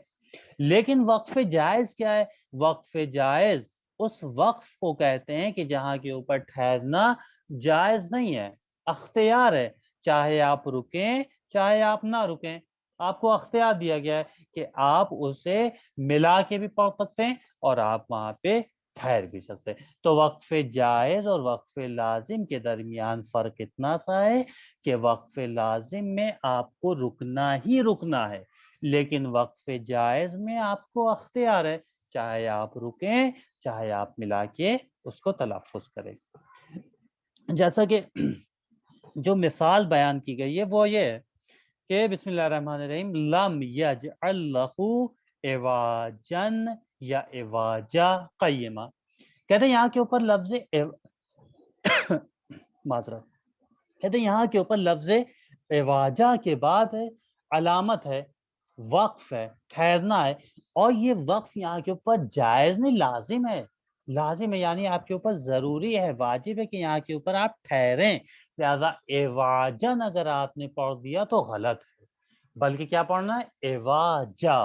لیکن وقف جائز کیا ہے؟ وقف جائز اس وقف کو کہتے ہیں کہ جہاں کے اوپر ٹھہرنا جائز نہیں ہے، اختیار ہے، چاہے آپ رکیں چاہے آپ نہ رکیں، آپ کو اختیار دیا گیا ہے کہ آپ اسے ملا کے بھی پڑھ سکتے ہیں اور آپ وہاں پہ ٹھہر بھی سکتے ہیں۔ تو وقف جائز اور وقف لازم کے درمیان فرق اتنا سا ہے کہ وقف لازم میں آپ کو رکنا ہی رکنا ہے، لیکن وقف جائز میں آپ کو اختیار ہے، چاہے آپ رکیں چاہے آپ ملا کے اس کو تلفظ کریں۔ جیسا کہ جو مثال بیان کی گئی ہے وہ یہ ہے کہ بسم اللہ الرحمن الرحیم، لم یجعل لہ عواجا یا عواجا قیما، کہتے ہیں یہاں کے اوپر لفظ معذرت، کہتے ہیں یہاں کے اوپر لفظ عواجا کے بعد ہے، علامت ہے، وقف ہے، ٹھہرنا ہے، اور یہ وقف یہاں کے اوپر جائز نہیں، لازم ہے، لازم ہے، یعنی آپ کے اوپر ضروری ہے، واجب ہے کہ یہاں کے اوپر آپ ٹھہریں، لہذا عواجن اگر آپ نے پڑھ دیا تو غلط ہے، بلکہ کیا پڑھنا ہے؟ عواجا،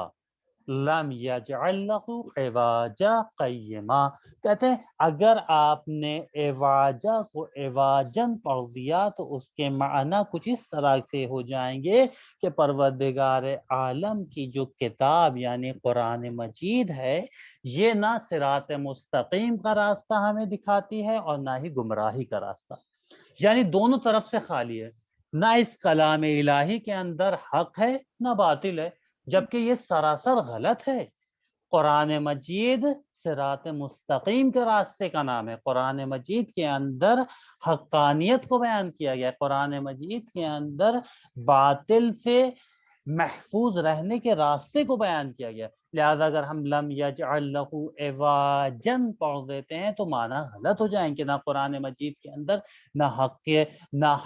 لم یجعل لہ عواجا قیما، کہتے ہیں اگر آپ نے عواجا کو عواجن پڑھ دیا تو اس کے معنی کچھ اس طرح سے ہو جائیں گے کہ پروردگار عالم کی جو کتاب یعنی قرآن مجید ہے، یہ نہ صراط مستقیم کا راستہ ہمیں دکھاتی ہے اور نہ ہی گمراہی کا راستہ، یعنی دونوں طرف سے خالی ہے، نہ اس کلام الہی کے اندر حق ہے نہ باطل ہے، جبکہ یہ سراسر غلط ہے۔ قرآن مجید صراط مستقیم کے راستے کا نام ہے۔ قرآن مجید کے اندر حقانیت کو بیان کیا گیا ہے، قرآن مجید کے اندر باطل سے محفوظ رہنے کے راستے کو بیان کیا گیا۔ لہذا اگر ہم لم یجعل لہ عواجن پڑھ دیتے ہیں تو معنی غلط ہو جائیں کہ نہ قرآن مجید کے اندر نہ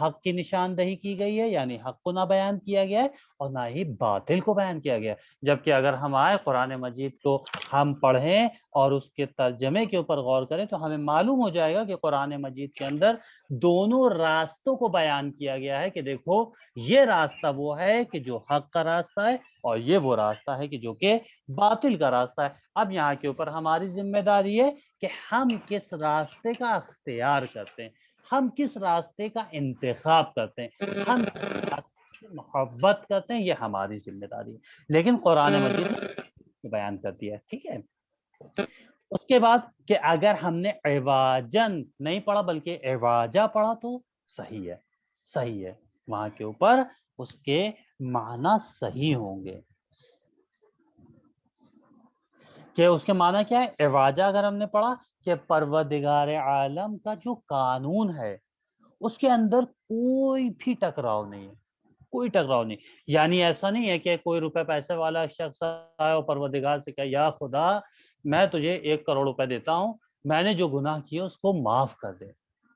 حق کی نشاندہی کی گئی ہے، یعنی حق کو نہ بیان کیا گیا ہے، اور نہ ہی باطل کو بیان کیا گیا ہے۔ جبکہ اگر ہم آئے قرآن مجید کو ہم پڑھیں اور اس کے ترجمے کے اوپر غور کریں تو ہمیں معلوم ہو جائے گا کہ قرآن مجید کے اندر دونوں راستوں کو بیان کیا گیا ہے کہ دیکھو یہ راستہ وہ ہے کہ جو حق کا راستہ ہے، اور یہ وہ راستہ ہے کہ جو کہ باطل کا راستہ ہے۔ اب یہاں کے اوپر ہماری ذمہ داری ہے کہ ہم کس راستے کا اختیار کرتے ہیں، ہم کس راستے کا انتخاب کرتے ہیں، ہم کس راستے سے محبت کرتے ہیں، یہ ہماری ذمہ داری ہے۔ لیکن قرآن مجید نے بیان کر دیا ہے، ٹھیک ہے۔ اس کے بعد کہ اگر ہم نے عواجن نہیں پڑھا بلکہ عواجہ پڑھا تو صحیح ہے، صحیح ہے، وہاں کے اوپر اس کے معنی صحیح ہوں گے۔ کہ اس کے معنی کیا ہے؟ عواجہ اگر ہم نے پڑھا کہ پروردگار عالم کا جو قانون ہے اس کے اندر کوئی بھی ٹکراؤ نہیں ہے، کوئی ٹکراؤ نہیں، یعنی ایسا نہیں ہے کہ کوئی روپے پیسے والا شخص آیا اور پروردگار سے کہا یا خدا میں تجھے 1 کروڑ روپے دیتا ہوں، میں نے جو گناہ کیا اس کو معاف کر دے۔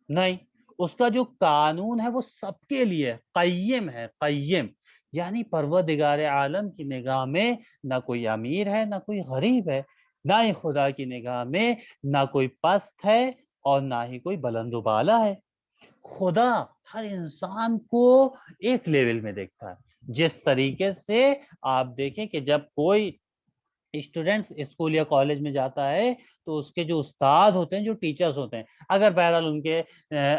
نہیں، اس کا جو قانون ہے وہ سب کے لیے قیم ہے، قیم، یعنی پروردگار عالم کی نگاہ میں نہ کوئی امیر ہے نہ کوئی غریب ہے، نہ ہی خدا کی نگاہ میں نہ کوئی پست ہے اور نہ ہی کوئی بلند و بالا ہے۔ خدا ہر انسان کو ایک لیول میں دیکھتا ہے۔ جس طریقے سے آپ دیکھیں کہ جب کوئی اسٹوڈنٹس اسکول یا کالج میں جاتا ہے تو اس کے جو استاد ہوتے ہیں، جو ٹیچرز ہوتے ہیں، اگر بہرحال ان کے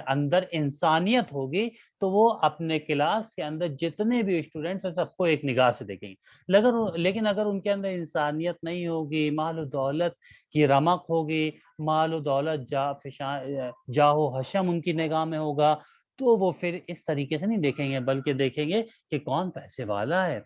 اندر انسانیت ہوگی تو وہ اپنے کلاس کے اندر جتنے بھی اسٹوڈنٹس ہیں سب کو ایک نگاہ سے دیکھیں گے۔ لیکن اگر ان کے اندر انسانیت نہیں ہوگی، مال و دولت کی رمق ہوگی، مال و دولت جاہ و حشم ان کی نگاہ میں ہوگا، تو وہ پھر اس طریقے سے نہیں دیکھیں گے، بلکہ دیکھیں گے کہ کون پیسے والا ہے،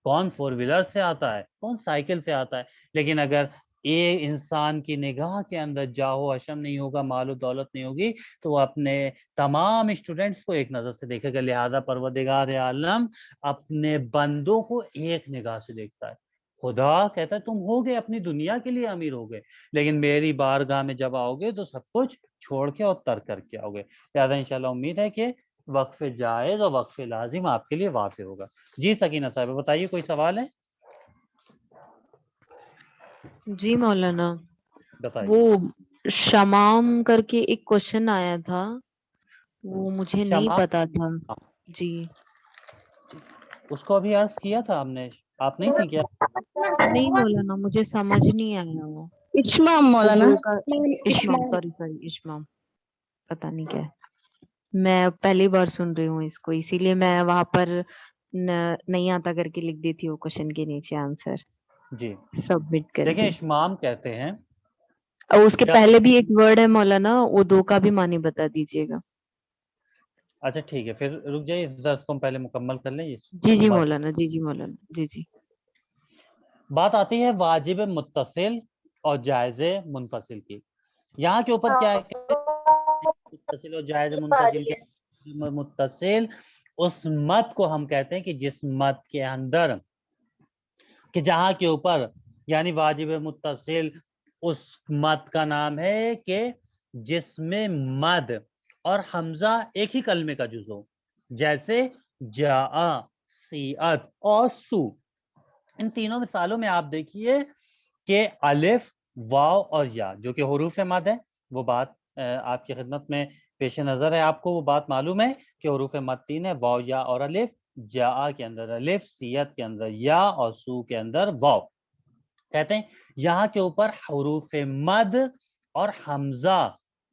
کون 4 ویلر سے آتا ہے، کون سائیکل سے آتا ہے۔ لیکن اگر ایک انسان کی نگاہ کے اندر جاہ و حشم نہیں ہوگا، مال و دولت نہیں ہوگی، تو وہ اپنے تمام اسٹوڈنٹس کو ایک نظر سے دیکھے گا۔ لہذا پروردگار عالم اپنے بندوں کو ایک نگاہ سے دیکھتا ہے۔ خدا کہتا ہے تم ہوگے اپنی دنیا کے لیے امیر ہوگے، لیکن میری بارگاہ میں جب آؤ گے تو سب کچھ چھوڑ کے اور ترک کر کے آؤ گے۔ لہذا انشاءاللہ امید ہے کہ وقف جائز اور وقف لازم آپ کے لیے واضح ہوگا۔ جی سکینہ صاحب بتائیے، کوئی سوال ہے؟ جی مولانا، بتائیے۔ وہ شمام کر کے ایک کوشچن آیا تھا، وہ مجھے نہیں شمع، پتا تھا۔ جی اس کو ابھی عرض کیا تھا ہم نے، آپ نہیں تھی کیا؟ نہیں مولانا، مجھے سمجھ نہیں آیا وہ اشمام مولانا، اشمام، سوری اشمام، پتہ نہیں کیا ہے۔ میں پہلی بار سن رہی ہوں اس کو، اسی لیے میں وہاں پر نہیں آتا کر کے لکھ دیتی ہوں کوشچن کے نیچے آنسر جی سبمٹ کر دیکھیں، کے۔ اشمام کہتے ہیں، اور اس کے جب پہلے بھی ایک ورڈ ہے مولانا، وہ 2 کا بھی معنی بتا دیجیے گا۔ اچھا ٹھیک ہے، پھر رک جائیے، اس درس کو ہم پہلے مکمل کر لیں، اس جی کے بعد مولانا، جی مولانا، جی بات آتی ہے واجب متصل اور جائز منفصل کی۔ یہاں کے اوپر کیا ہے کہ متصل اور جائز منفصل کے متصل اس مت کو ہم کہتے ہیں کہ جس مت کے اندر کہ جہاں کے اوپر یعنی واجب متصل اس مد کا نام ہے کہ جس میں مد اور حمزہ ایک ہی کلمے کا جز ہو، جیسے جاء، سیئت اور سو۔ ان تینوں مثالوں میں آپ دیکھیے کہ الف، واو اور یا جو کہ حروف مد ہے، وہ بات آپ کی خدمت میں پیش نظر ہے، آپ کو وہ بات معلوم ہے کہ حروف مد 3 ہے، واو، یا اور الف۔ جاء کے اندر الف، سیئت کے اندر یا اور سو کے اندر واو۔ کہتے ہیں یہاں کے اوپر حروف مد اور حمزہ،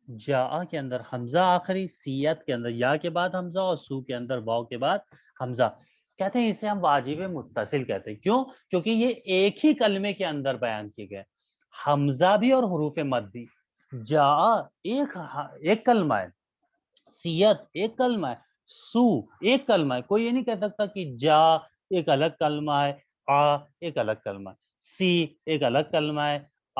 جاء کے اندر حمزہ آخری، سیئت کے اندر یا کے بعد حمزہ اور سو کے اندر واو کے بعد حمزہ، کہتے ہیں اسے ہم واجب متصل کہتے ہیں۔ کیوں؟ کیونکہ یہ ایک ہی کلمے کے اندر بیان کیے گئے، حمزہ بھی اور حروف مد بھی۔ جاء ایک کلمہ ہے، سیئت ایک کلمہ ہے، سو ایک کلمہ ہے۔ کوئی یہ نہیں کہہ سکتا کہ جا ایک الگ کلمہ ہے، آ ایک الگ کلمہ ہے، سی ایک الگ کلمہ ہے،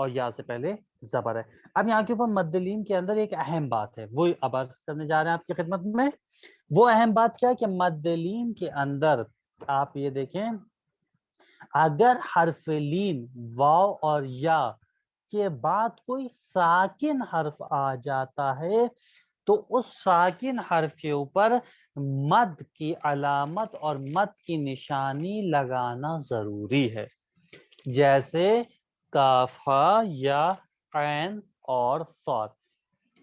اور یا سے پہلے زبر ہے. اب یہاں کے اوپر مد لین کے اندر ایک اہم بات ہے, وہ اب عرض کرنے جا رہے ہیں آپ کی خدمت میں. وہ اہم بات کیا ہے کہ مد لین کے اندر آپ یہ دیکھیں, اگر حرف لین واو اور یا کے بعد کوئی ساکن حرف آ جاتا ہے تو اس ساکن حرف کے اوپر مد کی علامت اور مد کی نشانی لگانا ضروری ہے. جیسے کاف ہا یا عین اور صاد.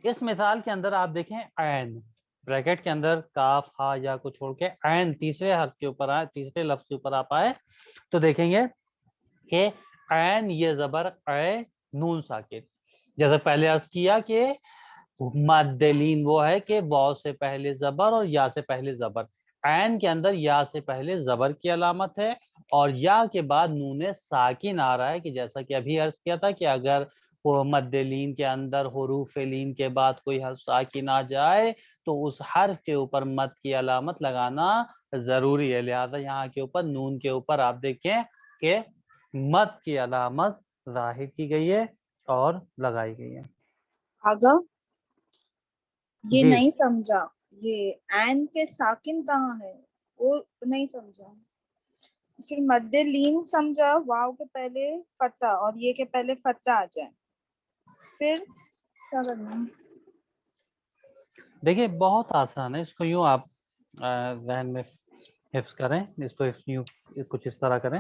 اس مثال کے اندر آپ دیکھیں عین بریکٹ کے اندر کاف ہا یا کو چھوڑ کے عین تیسرے حرف کے اوپر آئے, تیسرے لفظ کے اوپر آپ آئے تو دیکھیں گے کہ عین یہ زبر اے نون ساکن. جیسے پہلے عرض کیا کہ مد لین وہ ہے کہ واو سے پہلے زبر اور یا سے پہلے زبر. عین کے اندر یا سے پہلے زبر کی علامت ہے اور یا کے بعد نون ساکن آ رہا ہے, کہ جیسا کہ ابھی عرض کیا تھا کہ اگر وہ مد لین کے اندر حروف لین کے بعد کوئی حرف ساکن آ جائے تو اس حرف کے اوپر مد کی علامت لگانا ضروری ہے. لہذا یہاں کے اوپر نون کے اوپر آپ دیکھیں کہ مد کی علامت ظاہر کی گئی ہے اور لگائی گئی ہے. آگا یہ جی نہیں سمجھا, یہ عین کے ساکن کہاں ہے وہ نہیں سمجھا. پھر مد لین سمجھا, واو کے پہلے فتح اور یہ کے پہلے فتح آ جائے, پھر کیا کرنا ہے؟ دیکھیے بہت آسان ہے, اس کو یوں آپ ذہن میں حفظ کریں, اس کو یوں کچھ اس طرح کریں.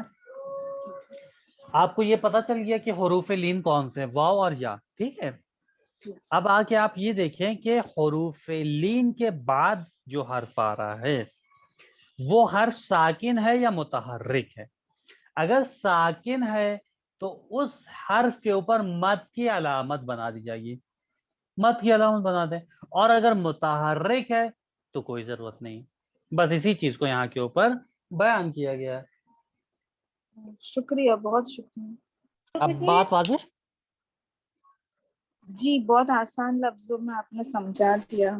آپ کو یہ پتا چل گیا کہ حروف لین کون سے ہیں, واو اور یا, ٹھیک ہے. اب آ کے آپ یہ دیکھیں کہ حروف لین کے بعد جو حرف آ رہا ہے وہ حرف ساکن ہے یا متحرک ہے. اگر ساکن ہے تو اس حرف کے اوپر مد کی علامت بنا دی جائے گی, مد کی علامت بنا دیں. اور اگر متحرک ہے تو کوئی ضرورت نہیں. بس اسی چیز کو یہاں کے اوپر بیان کیا گیا ہے. شکریہ, بہت شکریہ. اب بات واضح؟ جی بہت آسان لفظوں میں آپ نے سمجھا دیا,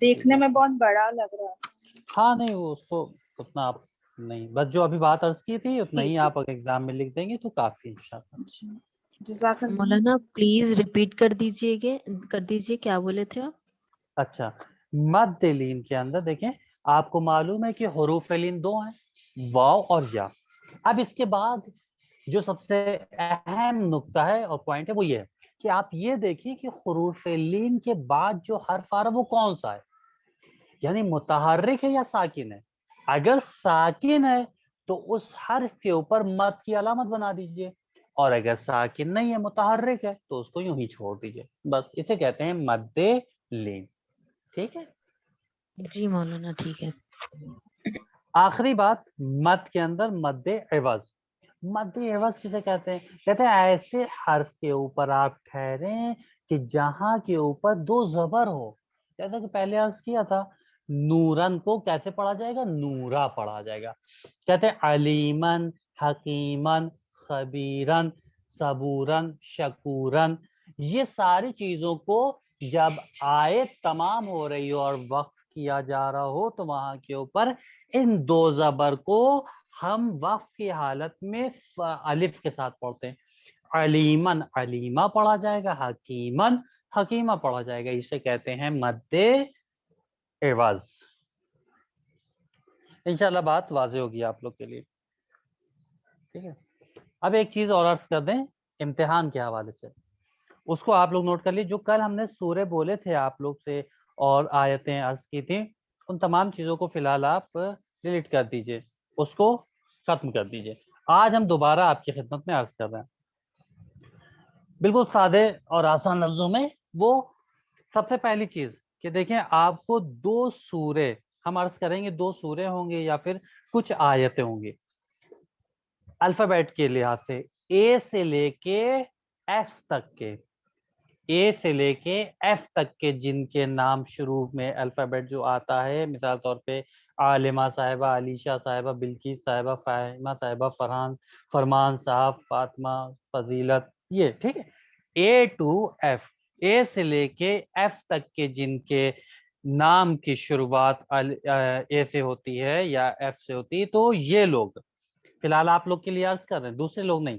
دیکھنے میں بہت بڑا لگ رہا ہے. ہاں نہیں, وہ اس کو اتنا آپ نہیں, بس جو ابھی بات عرض کی تھی اتنا ہی آپ ایگزام میں لکھ دیں گے تو کافی انشاءاللہ. جی جزاک اللہ. مولانا پلیز ریپیٹ کر دیجیے کیا بولے تھے آپ. اچھا, مد لین کے اندر دیکھیں آپ کو معلوم ہے کہ حروف لین دو ہیں, واو اور یا. اب اس کے بعد جو سب سے اہم نقطہ ہے اور پوائنٹ ہے وہ یہ ہے کہ آپ یہ دیکھیں کہ حروف لین کے بعد جو حرف آ رہا ہے وہ کون سا ہے, یعنی متحرک ہے یا ساکن ہے. اگر ساکن ہے تو اس حرف کے اوپر مد کی علامت بنا دیجئے, اور اگر ساکن نہیں ہے متحرک ہے تو اس کو یوں ہی چھوڑ دیجئے. بس اسے کہتے ہیں مد لین. ٹھیک ہے جی مولانا ٹھیک ہے. آخری بات, مد کے اندر مد عوض. مد عوض کسے کہتے ہیں؟ کہتے ہیں ایسے حرف کے اوپر آپ ٹھہریں کہ جہاں کے اوپر دو زبر ہو. جیسا کہ پہلے عرض کیا تھا, نورن کو کیسے پڑھا جائے گا؟ نورا پڑھا جائے گا. کہتے ہیں علیمن, حکیمن, خبیرن, صبورن, شکورن. یہ ساری چیزوں کو جب آیت تمام ہو رہی ہو اور وقف کیا جا رہا ہو تو وہاں کے اوپر ان دو زبر کو ہم وقف کی حالت میں الف کے ساتھ پڑھتے ہیں. علیمن علیمہ پڑھا جائے گا, حکیمن حکیمہ پڑھا جائے گا. اسے کہتے ہیں مد عوض. انشاءاللہ بات واضح ہوگی آپ لوگ کے لیے. ٹھیک ہے, اب ایک چیز اور عرض کر دیں امتحان کے حوالے سے, اس کو آپ لوگ نوٹ کر لیجیے. جو کل ہم نے سورے بولے تھے آپ لوگ سے اور آیتیں عرض کی تھیں, ان تمام چیزوں کو فی الحال آپ ڈیلیٹ کر دیجئے, اس کو ختم کر دیجئے. آج ہم دوبارہ آپ کی خدمت میں عرض کر رہے ہیں بالکل سادے اور آسان لفظوں میں. وہ سب سے پہلی چیز کہ دیکھیں آپ کو دو سورے ہم عرض کریں گے, دو سورے ہوں گے یا پھر کچھ آیتیں ہوں گی الفابیٹ کے لحاظ سے, اے سے لے کے ایف تک کے, اے سے لے کے ایف تک کے جن کے نام شروع میں الفابیٹ جو آتا ہے, مثال طور پہ عالمہ صاحبہ, علیشہ صاحبہ, بلقیس صاحبہ, فاہمہ صاحبہ, فرمان صاحب, فاطمہ, فضیلت, یہ ٹھیک ہے. اے ٹو ایف, اے سے لے کے ایف تک کے جن کے نام کی شروعات اے سے ہوتی ہے یا ایف سے ہوتی ہے, تو یہ لوگ فی الحال آپ لوگ کے لیے عرض کر رہے ہیں, دوسرے لوگ نہیں.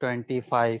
25,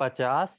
50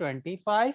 25,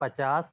50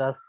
10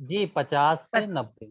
جی 50 سے 90.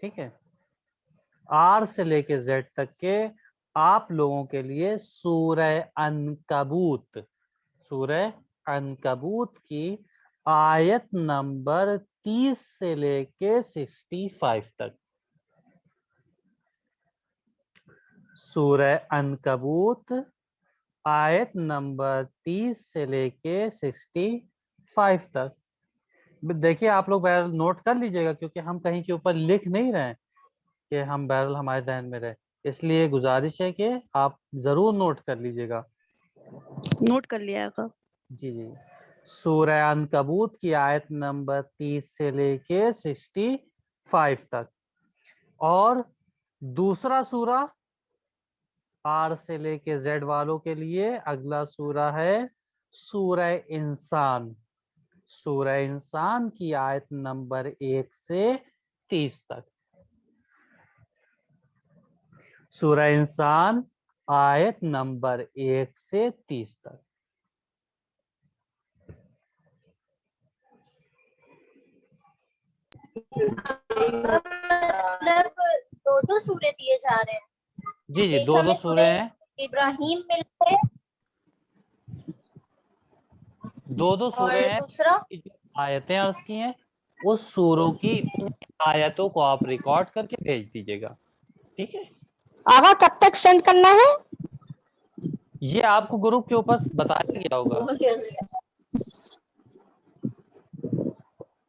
ٹھیک ہے. آر سے لے کے زیڈ تک کے آپ لوگوں کے لیے سورہ عنکبوت، سورہ عنکبوت کی آیت نمبر 30 سے لے کے 65 تک. سورہ عنکبوت آیت نمبر 30 سے لے کے 65 تک. دیکھیے آپ لوگ بہرحال نوٹ کر لیجئے گا، کیونکہ ہم کہیں کے اوپر لکھ نہیں رہے ہیں کہ ہم بہرحال ہمارے ذہن میں رہے، اس لیے گزارش ہے کہ آپ ضرور نوٹ کر لیجئے گا. نوٹ کر لیا آقا. جی جی. سورہ عنکبوت کی آیت نمبر 30 سے لے کے 65 تک. اور دوسرا سورہ آر سے لے کے زیڈ والوں کے لیے اگلا سورہ ہے سورہ انسان. سورہ انسان کی آیت نمبر 1 سے 30 تک. سورہ انسان آیت نمبر 1 سے 30 تک. مطلب دو دو سورے دیے جا رہے ہیں. جی جی ایک دو ہمیں سورے ہیں، ابراہیم ملتے ہیں دو اور سورے ہیں. دوسرا آیتیں عرض کی ہیں، اس سوروں کی آیتوں کو آپ ریکارڈ کر کے بھیج دیجیے گا. ٹھیک ہے. آقا کب تک سینڈ کرنا ہے؟ یہ آپ کو گروپ کے اوپر بتایا گیا ہوگا.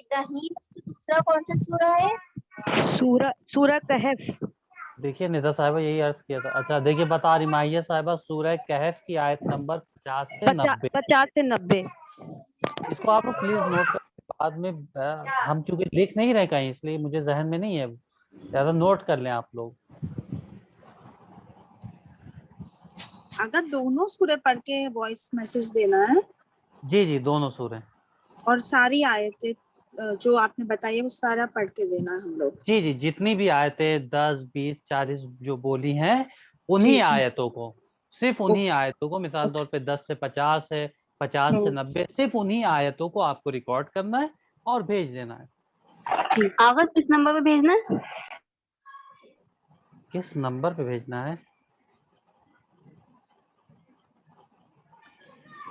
ابراہیم ہے، دوسرا کون سا سورہ ہے؟ سورہ کہف. دیکھیے ندا صاحبہ یہی عرض کیا تھا. اچھا دیکھیے بتا رہی مائیہ صاحبہ سورہ کہف کی آیت نمبر 50 سے 90. 50 سے 90. اس کو آپ لوگ پلیز نوٹ کر بعد میں ہم چونکہ لکھ نہیں رہے کہیں، اس لیے مجھے ذہن میں نہیں ہے، زیادہ نوٹ کر لیں آپ لوگ. اگر دونوں سورے پڑھ کے وائس میسج دینا ہے جی جی دونوں سورے. اور ساری آیتیں جو آپ نے بتائی ہے وہ سارا پڑھ کے دینا ہے ہم لوگ. جی جی جتنی بھی آیتیں 10 20 40 جو بولی ہیں جی انہی جی آیتوں کو، صرف انہی آیتوں کو، مثال طور پہ 10 سے 50 ہے، 50 سے 90، صرف انہی آیتوں کو آپ کو ریکارڈ کرنا ہے اور بھیج دینا ہے. آقا کس نمبر پہ بھیجنا ہے؟ کس نمبر پہ بھیجنا ہے؟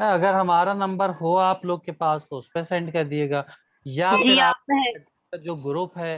اگر ہمارا نمبر ہو آپ لوگ کے پاس تو اس پہ سینڈ کر دیے گا، یا جی پھر آپ ہے. آپ جو گروپ ہے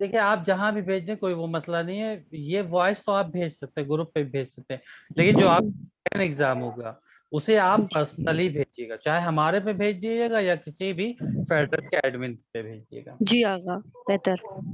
دیکھیں آپ جہاں بھی بھیج دیں کوئی وہ مسئلہ نہیں ہے. یہ وائس تو آپ بھیج سکتے ہیں، گروپ پہ بھی بھیج سکتے ہیں، لیکن جو آپ کا ایگزام ہوگا اسے آپ پرسنلی بھیجیے گا، چاہے ہمارے پہ بھیج دیجیے گا یا کسی بھی فیڈرل کے ایڈمن پہ بھیجیے گا. جی آقا بہتر.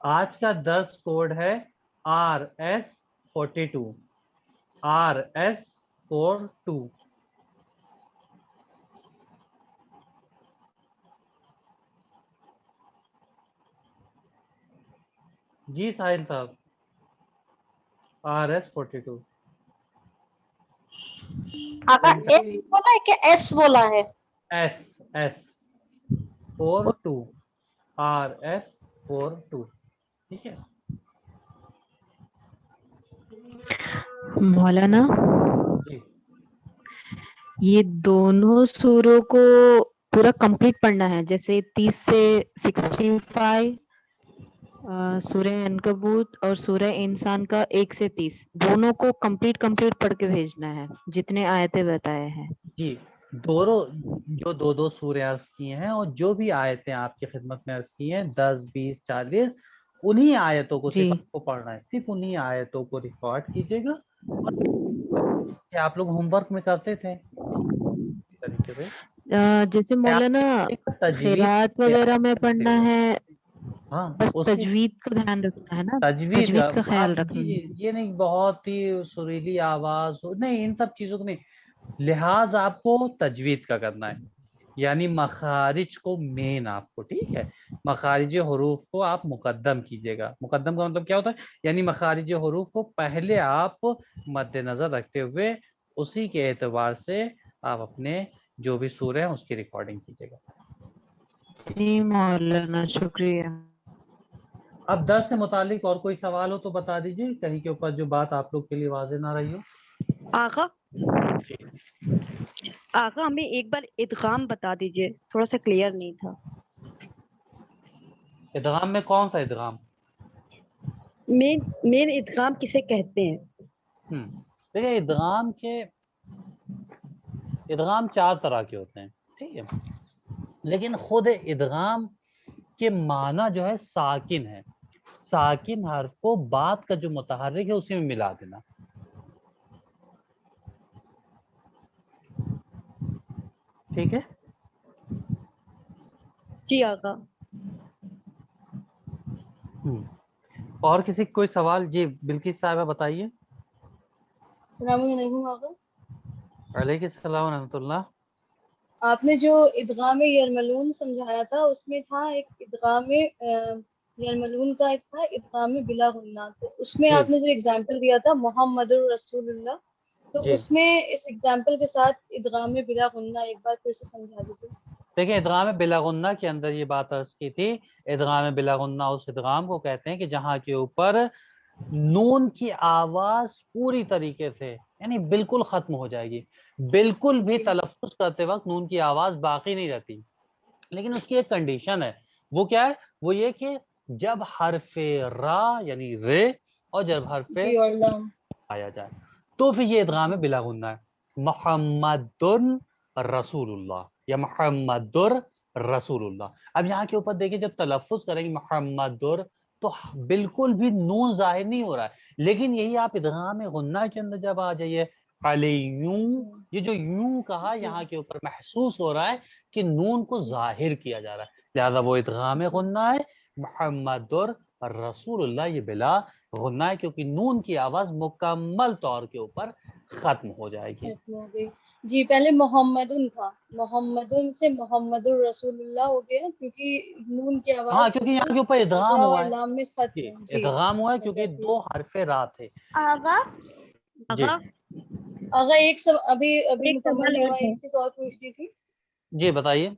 آج کا درس کوڈ ہے RS42 RS42. جی ساحل صاحب RS42. آقا ایس بولا ہے کہ ایس بولا ہے؟ S42 RS42. ٹھیک ہے. مولانا جی یہ دونوں سوروں کو پورا کمپلیٹ پڑھنا ہے، جیسے 30 سے 65 سورہ عنکبوت اور سورہ انسان کا 1 سے 30 دونوں کو کمپلیٹ پڑھ کے بھیجنا ہے جتنے آیتیں بتائے ہیں. جی دونوں جو دو سورے عرض کیے ہیں اور جو بھی آیتیں آپ کی خدمت میں عرض کی ہیں 10 20 40 انہی آیتوں کو صرف جی آپ کو پڑھنا ہے، صرف انہی آیتوں کو ریکارڈ کیجیے گا. کہ آپ لوگ ہوم ورک میں کرتے تھے طریقے سے جیسے مولانا تجوید قرات وغیرہ میں پڑھنا ہے، ہاں بس اس کی تجوید کا دھیان رکھنا ہے نا، تجوید تجوید کا آپ خیال رکھنا جی ہے. یہ نہیں بہت ہی سریلی آواز ہو، نہیں ان سب چیزوں کو نہیں، لحاظ آپ کو تجوید کا کرنا ہے، یعنی مخارج کو مین آپ کو، ٹھیک ہے، مخارج حروف کو آپ مقدم کیجئے گا. مقدم کا مطلب کیا ہوتا ہے؟ یعنی مخارج حروف کو پہلے آپ مد نظر رکھتے ہوئے اسی کے اعتبار سے آپ اپنے جو بھی سورہ ہیں اس کی ریکارڈنگ کیجیے گا. جی مولانا شکریہ. اب درس سے متعلق اور کوئی سوال ہو تو بتا دیجیے, کہیں کے اوپر جو بات آپ لوگ کے لیے واضح نہ رہی ہو. آقا آقا ہمیں ایک بار ادغام بتا دیجیے, تھوڑا سا کلیئر نہیں تھا. ادغام میں کون سا ادغام؟ مین ادغام کسے کہتے ہیں؟ دیکھیں ادغام 4 طرح کے ہوتے ہیں, ٹھیک ہے, لیکن خود ادغام کے معنی جو ہے ساکن ہے. ساکن حرف کو بات کا جو متحرک ہے اسی میں ملا دینا. ٹھیک ہے, جی آقا. اور کسی کوئی سوال؟ جی بلقیس صاحبہ بتائیے. السلام علیکم آقا. وعلیکم السلام ورحمۃ اللہ. آپ نے جو ادغام یرملون سمجھایا تھا اس میں تھا ایک ادغام یرملون کا, ایک تھا ادغام بلا غنہ. تو اس میں جی آپ نے جو اگزامپل دیا تھا محمد الرسول اللہ, تو جی اس میں اس اگزامپل کے ساتھ ادغام بلا غنہ ایک بار پھر سے سمجھا دیجیے. دیکھیں ادغام بلا غنہ کے اندر یہ بات عرض کی تھی, ادغام بلا غنہ اس ادغام کو کہتے ہیں کہ جہاں کے اوپر نون کی آواز پوری طریقے سے یعنی بالکل ختم ہو جائے گی, بالکل بھی تلفظ کرتے وقت نون کی آواز باقی نہیں رہتی. لیکن اس کی ایک کنڈیشن ہے, وہ کیا ہے؟ وہ یہ کہ جب حرف را یعنی رے اور جب حرف آیا جائے تو پھر یہ ادغام بلا غنہ ہے. محمد رسول اللہ یا محمد رسول اللہ. اب یہاں کے اوپر دیکھیں جب تلفظ کریں گے محمد تو بالکل بھی نون ظاہر نہیں ہو رہا ہے, لیکن یہی آپ ادغام غنہ کے اندر جب آ جائیے علیوں, یہ جو یوں کہا یہاں کے اوپر محسوس ہو رہا ہے کہ نون کو ظاہر کیا جا رہا ہے, لہذا وہ ادغام غنہ ہے. محمد رسول اللہ یہ بلا غنہ ہے کیونکہ نون کی آواز مکمل طور کے اوپر ختم ہو جائے گی. جی پہلے محمدن تھا, محمدن سے محمد الرسول اللہ ہو گیا کیونکہ نون کی آواز ہاں کیونکہ یہاں کے اوپر ادغام را ہوا اور ہے, لام میں ختم ہے. جی ادغام ہوا ہے کیونکہ 2 حرف را تھے. آغا جی آغا ایک ابھی ایک مکمل سوال نہیں اور ہوا, ہے. ایک چیز اور پوچھنی تھی. جی بتائیے.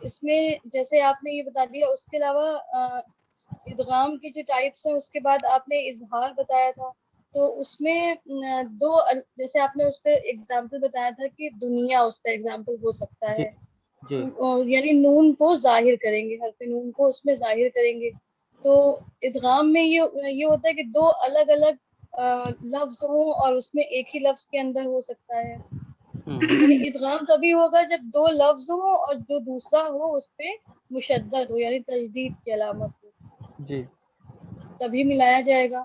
اس میں جیسے آپ نے یہ بتا دیا, اس کے علاوہ ادغام کی جو ٹائپس ہیں اس کے بعد آپ نے اظہار بتایا تھا, تو اس میں 2 جیسے آپ نے اس پہ ایگزامپل بتایا تھا کہ دنیا اس کا ایگزامپل ہو سکتا جی ہے, جی یعنی نون کو ظاہر کریں گے, حرف نون کو اس میں ظاہر کریں گے. تو ادغام میں یہ ہوتا ہے کہ 2 الگ الگ لفظ ہوں اور اس میں ایک ہی لفظ کے اندر ہو سکتا ہے. یعنی ادغام تبھی ہوگا جب 2 لفظ ہوں اور جو دوسرا ہو اس پہ مشدد ہو یعنی تشدید کی علامت ہو, جی تبھی ملایا جائے گا.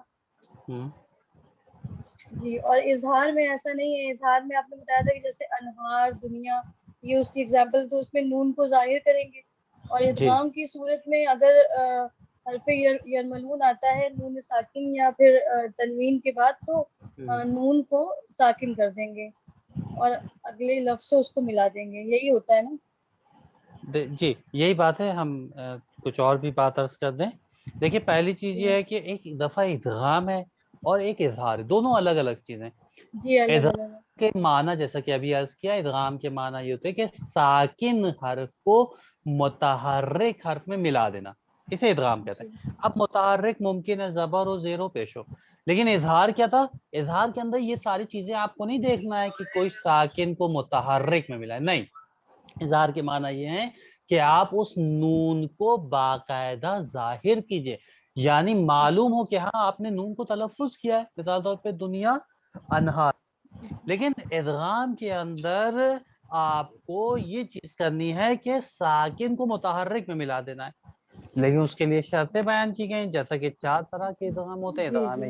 جی اور اظہار میں ایسا نہیں ہے. اظہار میں آپ نے بتایا تھا کہ جیسے انہار, دنیا, یہ اس کی ایگزامپل, تو اس میں نون کو ظاہر کریں گے. اور جی ادغام کی صورت میں اگر حرف یرملون آتا ہے نون ساکن یا پھر تنوین کے بعد, تو نون کو ساکن کر دیں گے اور اگلے لفظ سے اس کو ملا دیں گے, یہی ہوتا ہے نا. جی یہی بات ہے. ہم کچھ اور بھی بات عرض کر دیں. دیکھیے پہلی چیز یہ ہے کہ ایک دفعہ ادغام ہے اور ایک اظہار ہے, دونوں الگ الگ چیزیں. جی الگ الگ ادغام کے معنی جیسا کہ ابھی عرض کیا, ادغام کے معنی یہ ہوتے ہیں کہ ساکن حرف کو متحرک حرف میں ملا دینا, اسے ادغام کہتے ہیں. اب متحرک ممکن ہے زبر و زیر و پیش ہو, لیکن اظہار کیا تھا؟ اظہار کے اندر یہ ساری چیزیں آپ کو نہیں دیکھنا ہے کہ کوئی ساکن کو متحرک میں ملا ہے, نہیں. اظہار کے معنی یہ ہے کہ آپ اس نون کو باقاعدہ ظاہر کیجئے, یعنی معلوم ہو کہ ہاں آپ نے نون کو تلفظ کیا ہے, مثال طور پہ دنیا, انہار. لیکن ادغام کے اندر آپ کو یہ چیز کرنی ہے کہ ساکن کو متحرک میں ملا دینا ہے, لیکن اس کے لیے شرطیں بیان کی گئیں, جیسا کہ 4 طرح کے ادغام ہوتے ہیں. ادغام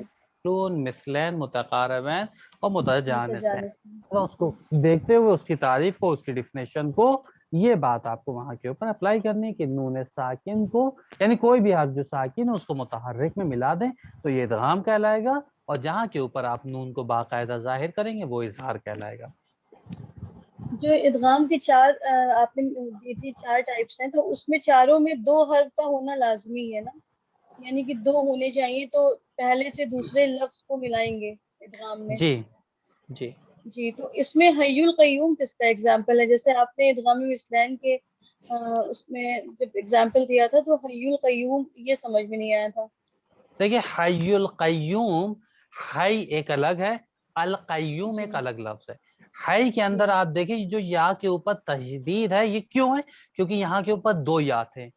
مثلین, متقاربین اور متجانسین. اس کو دیکھتے ہوئے اس کی تعریف کو, اس کی ڈیفینیشن کو, یہ بات آپ کو وہاں کے اوپر اپلائی کرنی ہے کہ نون ساکن کو یعنی کوئی بھی حرف جو ساکن ہے اس کو متحرک میں ملا دیں تو یہ ادغام کہلائے گا, اور جہاں کے اوپر آپ نون کو باقاعدہ ظاہر کریں گے وہ اظہار کہلائے گا. جو ادغام کی 4 آپ نے دی تھی 4 ٹائپس ہیں, تو اس میں چاروں میں 2 حرف کا ہونا لازمی ہے نا, یعنی کہ 2 ہونے چاہیے, تو پہلے سے دوسرے لفظ کو ملائیں گے ادغام میں. جی جی جی تو اس میں حی القیوم کس کا ایگزامپل ہے؟ جیسے آپ نے ادغام مثلین کے اس میں جب ایگزامپل دیا تھا تو حی القیوم یہ سمجھ میں نہیں آیا تھا. دیکھیے حی القیوم، حی ایک الگ ہے، القیوم جی ایک الگ لفظ ہے. حی کے اندر جی آپ دیکھیں جو یا کے اوپر تشدید ہے، یہ کیوں ہے؟ کیونکہ یہاں کے اوپر دو یا تھے،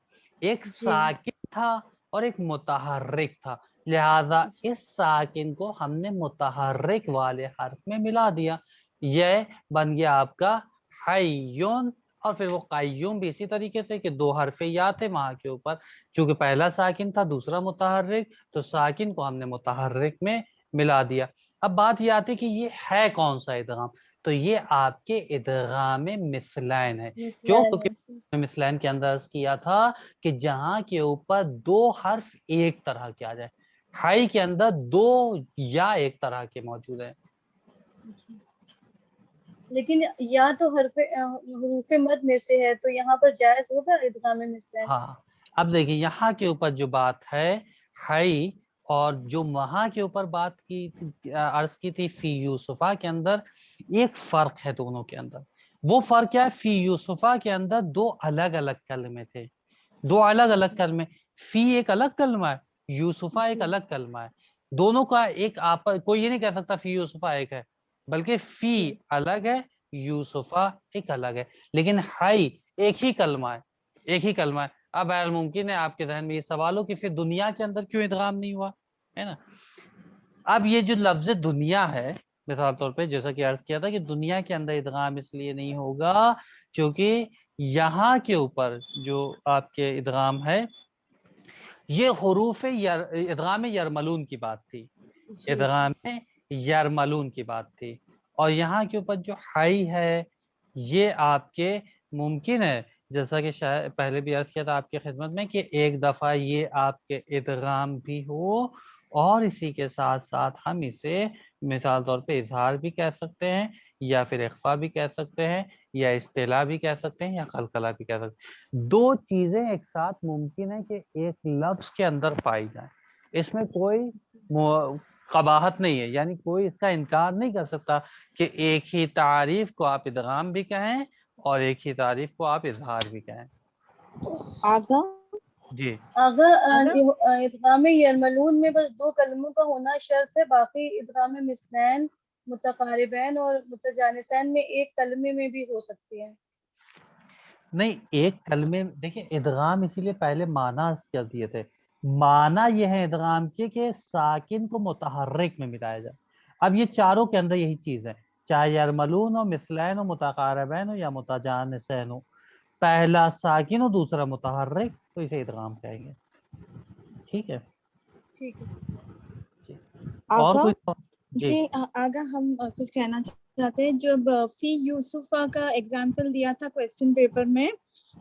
ایک جی ساکن تھا اور ایک متحرک تھا، لہذا جی اس ساکن کو ہم نے متحرک والے حرف میں ملا دیا، یہ بن گیا آپ کا حیون. اور پھر وہ قیوم بھی اسی طریقے سے کہ دو حرف یا تھے وہاں کے اوپر، چونکہ پہلا ساکن تھا دوسرا متحرک، تو ساکن کو ہم نے متحرک میں ملا دیا. اب بات یہ آتی کہ یہ ہے کون سا ادغام؟ تو یہ آپ کے ادغام مثلین ہے. کیوں؟ مثلین ہے. کیونکہ مثلین کے اندر عرض کیا تھا کہ جہاں کے اوپر دو حرف ایک طرح کے آ جائے، حی کے اندر دو یا ایک طرح کے موجود ہیں. لیکن یا تو حروف مد میں سے ہے، تو یہاں پر جائز ہوگا ادغام مثلین؟ ہاں اب دیکھیں یہاں کے اوپر جو بات ہے حی، اور جو وہاں کے اوپر بات کی عرض کی تھی فی یوسفہ کے اندر، ایک فرق ہے دونوں کے اندر. وہ فرق کیا ہے؟ فی یوسفہ کے اندر دو الگ الگ کلمے تھے، دو الگ الگ کلمے. فی ایک الگ کلمہ ہے، یوسفہ ایک جی الگ کلمہ ہے. دونوں کا ایک کوئی یہ نہیں کہہ سکتا فی یوسفہ ایک ہے، بلکہ فی جی الگ ہے، یوسفہ ایک الگ ہے. لیکن حی ایک ہی کلمہ ہے، ایک ہی کلمہ ہے. اب ممکن ہے آپ کے ذہن میں یہ سوال ہو کہ پھر دنیا کے اندر کیوں ادغام نہیں ہوا ہے نا. اب یہ جو لفظ دنیا ہے، مثال طور پہ جیسا کہ عرض کیا تھا کہ دنیا کے اندر ادغام اس لیے نہیں ہوگا کیونکہ یہاں کے اوپر جو آپ کے ادغام ہے یہ حروف ادغام یرملون کی بات تھی، جی ادغام یرملون کی بات تھی. اور یہاں کے اوپر جو حی ہے یہ آپ کے ممکن ہے جیسا کہ شاید پہلے بھی عرض کیا تھا آپ کی خدمت میں کہ ایک دفعہ یہ آپ کے ادغام بھی ہو اور اسی کے ساتھ ساتھ ہم اسے مثال طور پہ اظہار بھی کہہ سکتے ہیں، یا پھر اخفا بھی کہہ سکتے ہیں، یا اصطلاح بھی کہہ سکتے ہیں، یا قلقلہ بھی کہہ سکتے ہیں. دو چیزیں ایک ساتھ ممکن ہے کہ ایک لفظ کے اندر پائی جائیں. اس میں کوئی قباحت نہیں ہے، یعنی کوئی اس کا انکار نہیں کر سکتا کہ ایک ہی تعریف کو آپ ادغام بھی کہیں اور ایک ہی تعریف کو آپ اظہار بھی کہیں. آگا جی آگا آگا ادغام یرملون میں بس دو کلموں کا ہونا شرط ہے، باقی ادغام مثلین، متقاربین اور متجانسین میں ایک کلمے میں بھی ہو سکتی ہے. نہیں، ایک کلمے دیکھیں ادغام اسی لیے پہلے معنی عرض کر دیے تھے. معنی یہ ہے ادغام کے کہ ساکن کو متحرک میں ملایا جائے. اب یہ چاروں کے اندر یہی چیز ہے، چاہے یرملون ہو، مثلین ہو، متقاربین ہو یا متجانسین ہو، پہلا ساکن ہو دوسرا متحرک تو اسے ادغام کہیں گے. ٹھیک ہے ٹھیک ہے. جی. اور آگا کوئی سوال؟ جی آگا ہم کچھ کہنا چاہتے ہیں. جب فی یوسفہ کا ایگزامپل دیا تھا کویسچن پیپر میں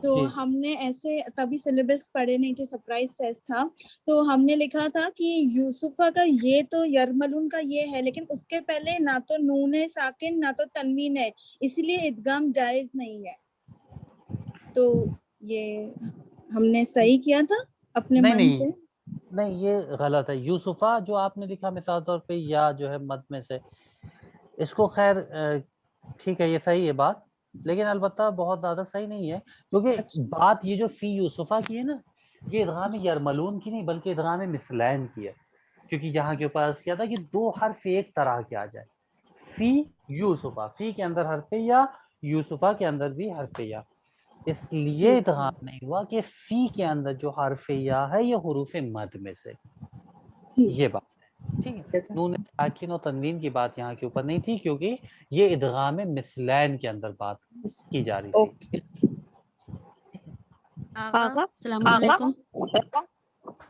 تو جی ہم نے ایسے تبھی سلیبس پڑھے نہیں تھے، سرپرائز ٹیسٹ تھا، تو ہم نے لکھا تھا کہ یوسفہ کا یہ تو یرملون کا یہ ہے، لیکن اس کے پہلے نہ تو نون ہے ساکن نہ تو تنوین ہے، اسی لیے ادغام جائز نہیں ہے. تو یہ ہم نے صحیح کیا تھا اپنے نہیں من نہیں سے؟ نہیں، یہ غلط ہے. یوسفہ جو آپ نے لکھا مثال طور پہ یا جو ہے مد میں سے، اس کو خیر ٹھیک ہے یہ صحیح ہے بات، لیکن البتہ بہت زیادہ صحیح نہیں ہے کیونکہ بات یہ جو فی یوسفہ کی ہے نا یہ ادغام یرملون کی نہیں بلکہ ادغام مثلین کی ہے. کیونکہ یہاں کے اوپر کیا تھا کہ دو حرف ایک طرح کے آ جائے، فی یوسفہ، فی کے اندر حرف یا، یوسفہ کے اندر بھی حرف یا، اس لیے جی جی ادغام نہیں ہوا کہ فی کے اندر جو حرف یا ہے یہ حروف مد میں سے، ٹھیک یہ ہے. بات ہے. ٹھیک ہے، جیسا نون ساکن و تنوین کی بات یہاں کے اوپر نہیں تھی کیونکہ یہ ادغام مثلین کے اندر بات کی جا رہی تھی. اوکے. آغا آغا السلام علیکم.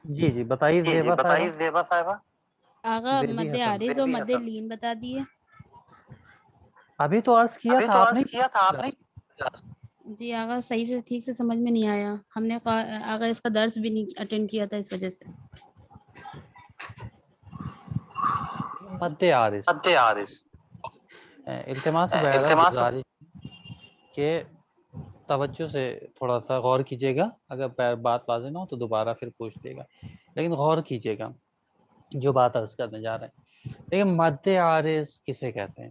جی جی بتائیے زیبا صاحبہ. آغا زیبی مد حسن عارض اور مد لین بتا دیے. ابھی تو عرض کیا تھا آپ نے. جی آغا صحیح سے ٹھیک سے سمجھ میں نہیں آیا، ہم نے آغا اس کا درس بھی نہیں اٹینڈ کیا تھا اس وجہ سے. مد عارض التماس بہرحال گزارش کہ توجہ سے تھوڑا سا غور کیجیے گا، اگر بات واضح نہ ہو تو دوبارہ پھر پوچھ لے گا، لیکن غور کیجیے گا جو بات عرض کرنے جا رہے ہیں. لیکن مد عارض کسے کہتے ہیں؟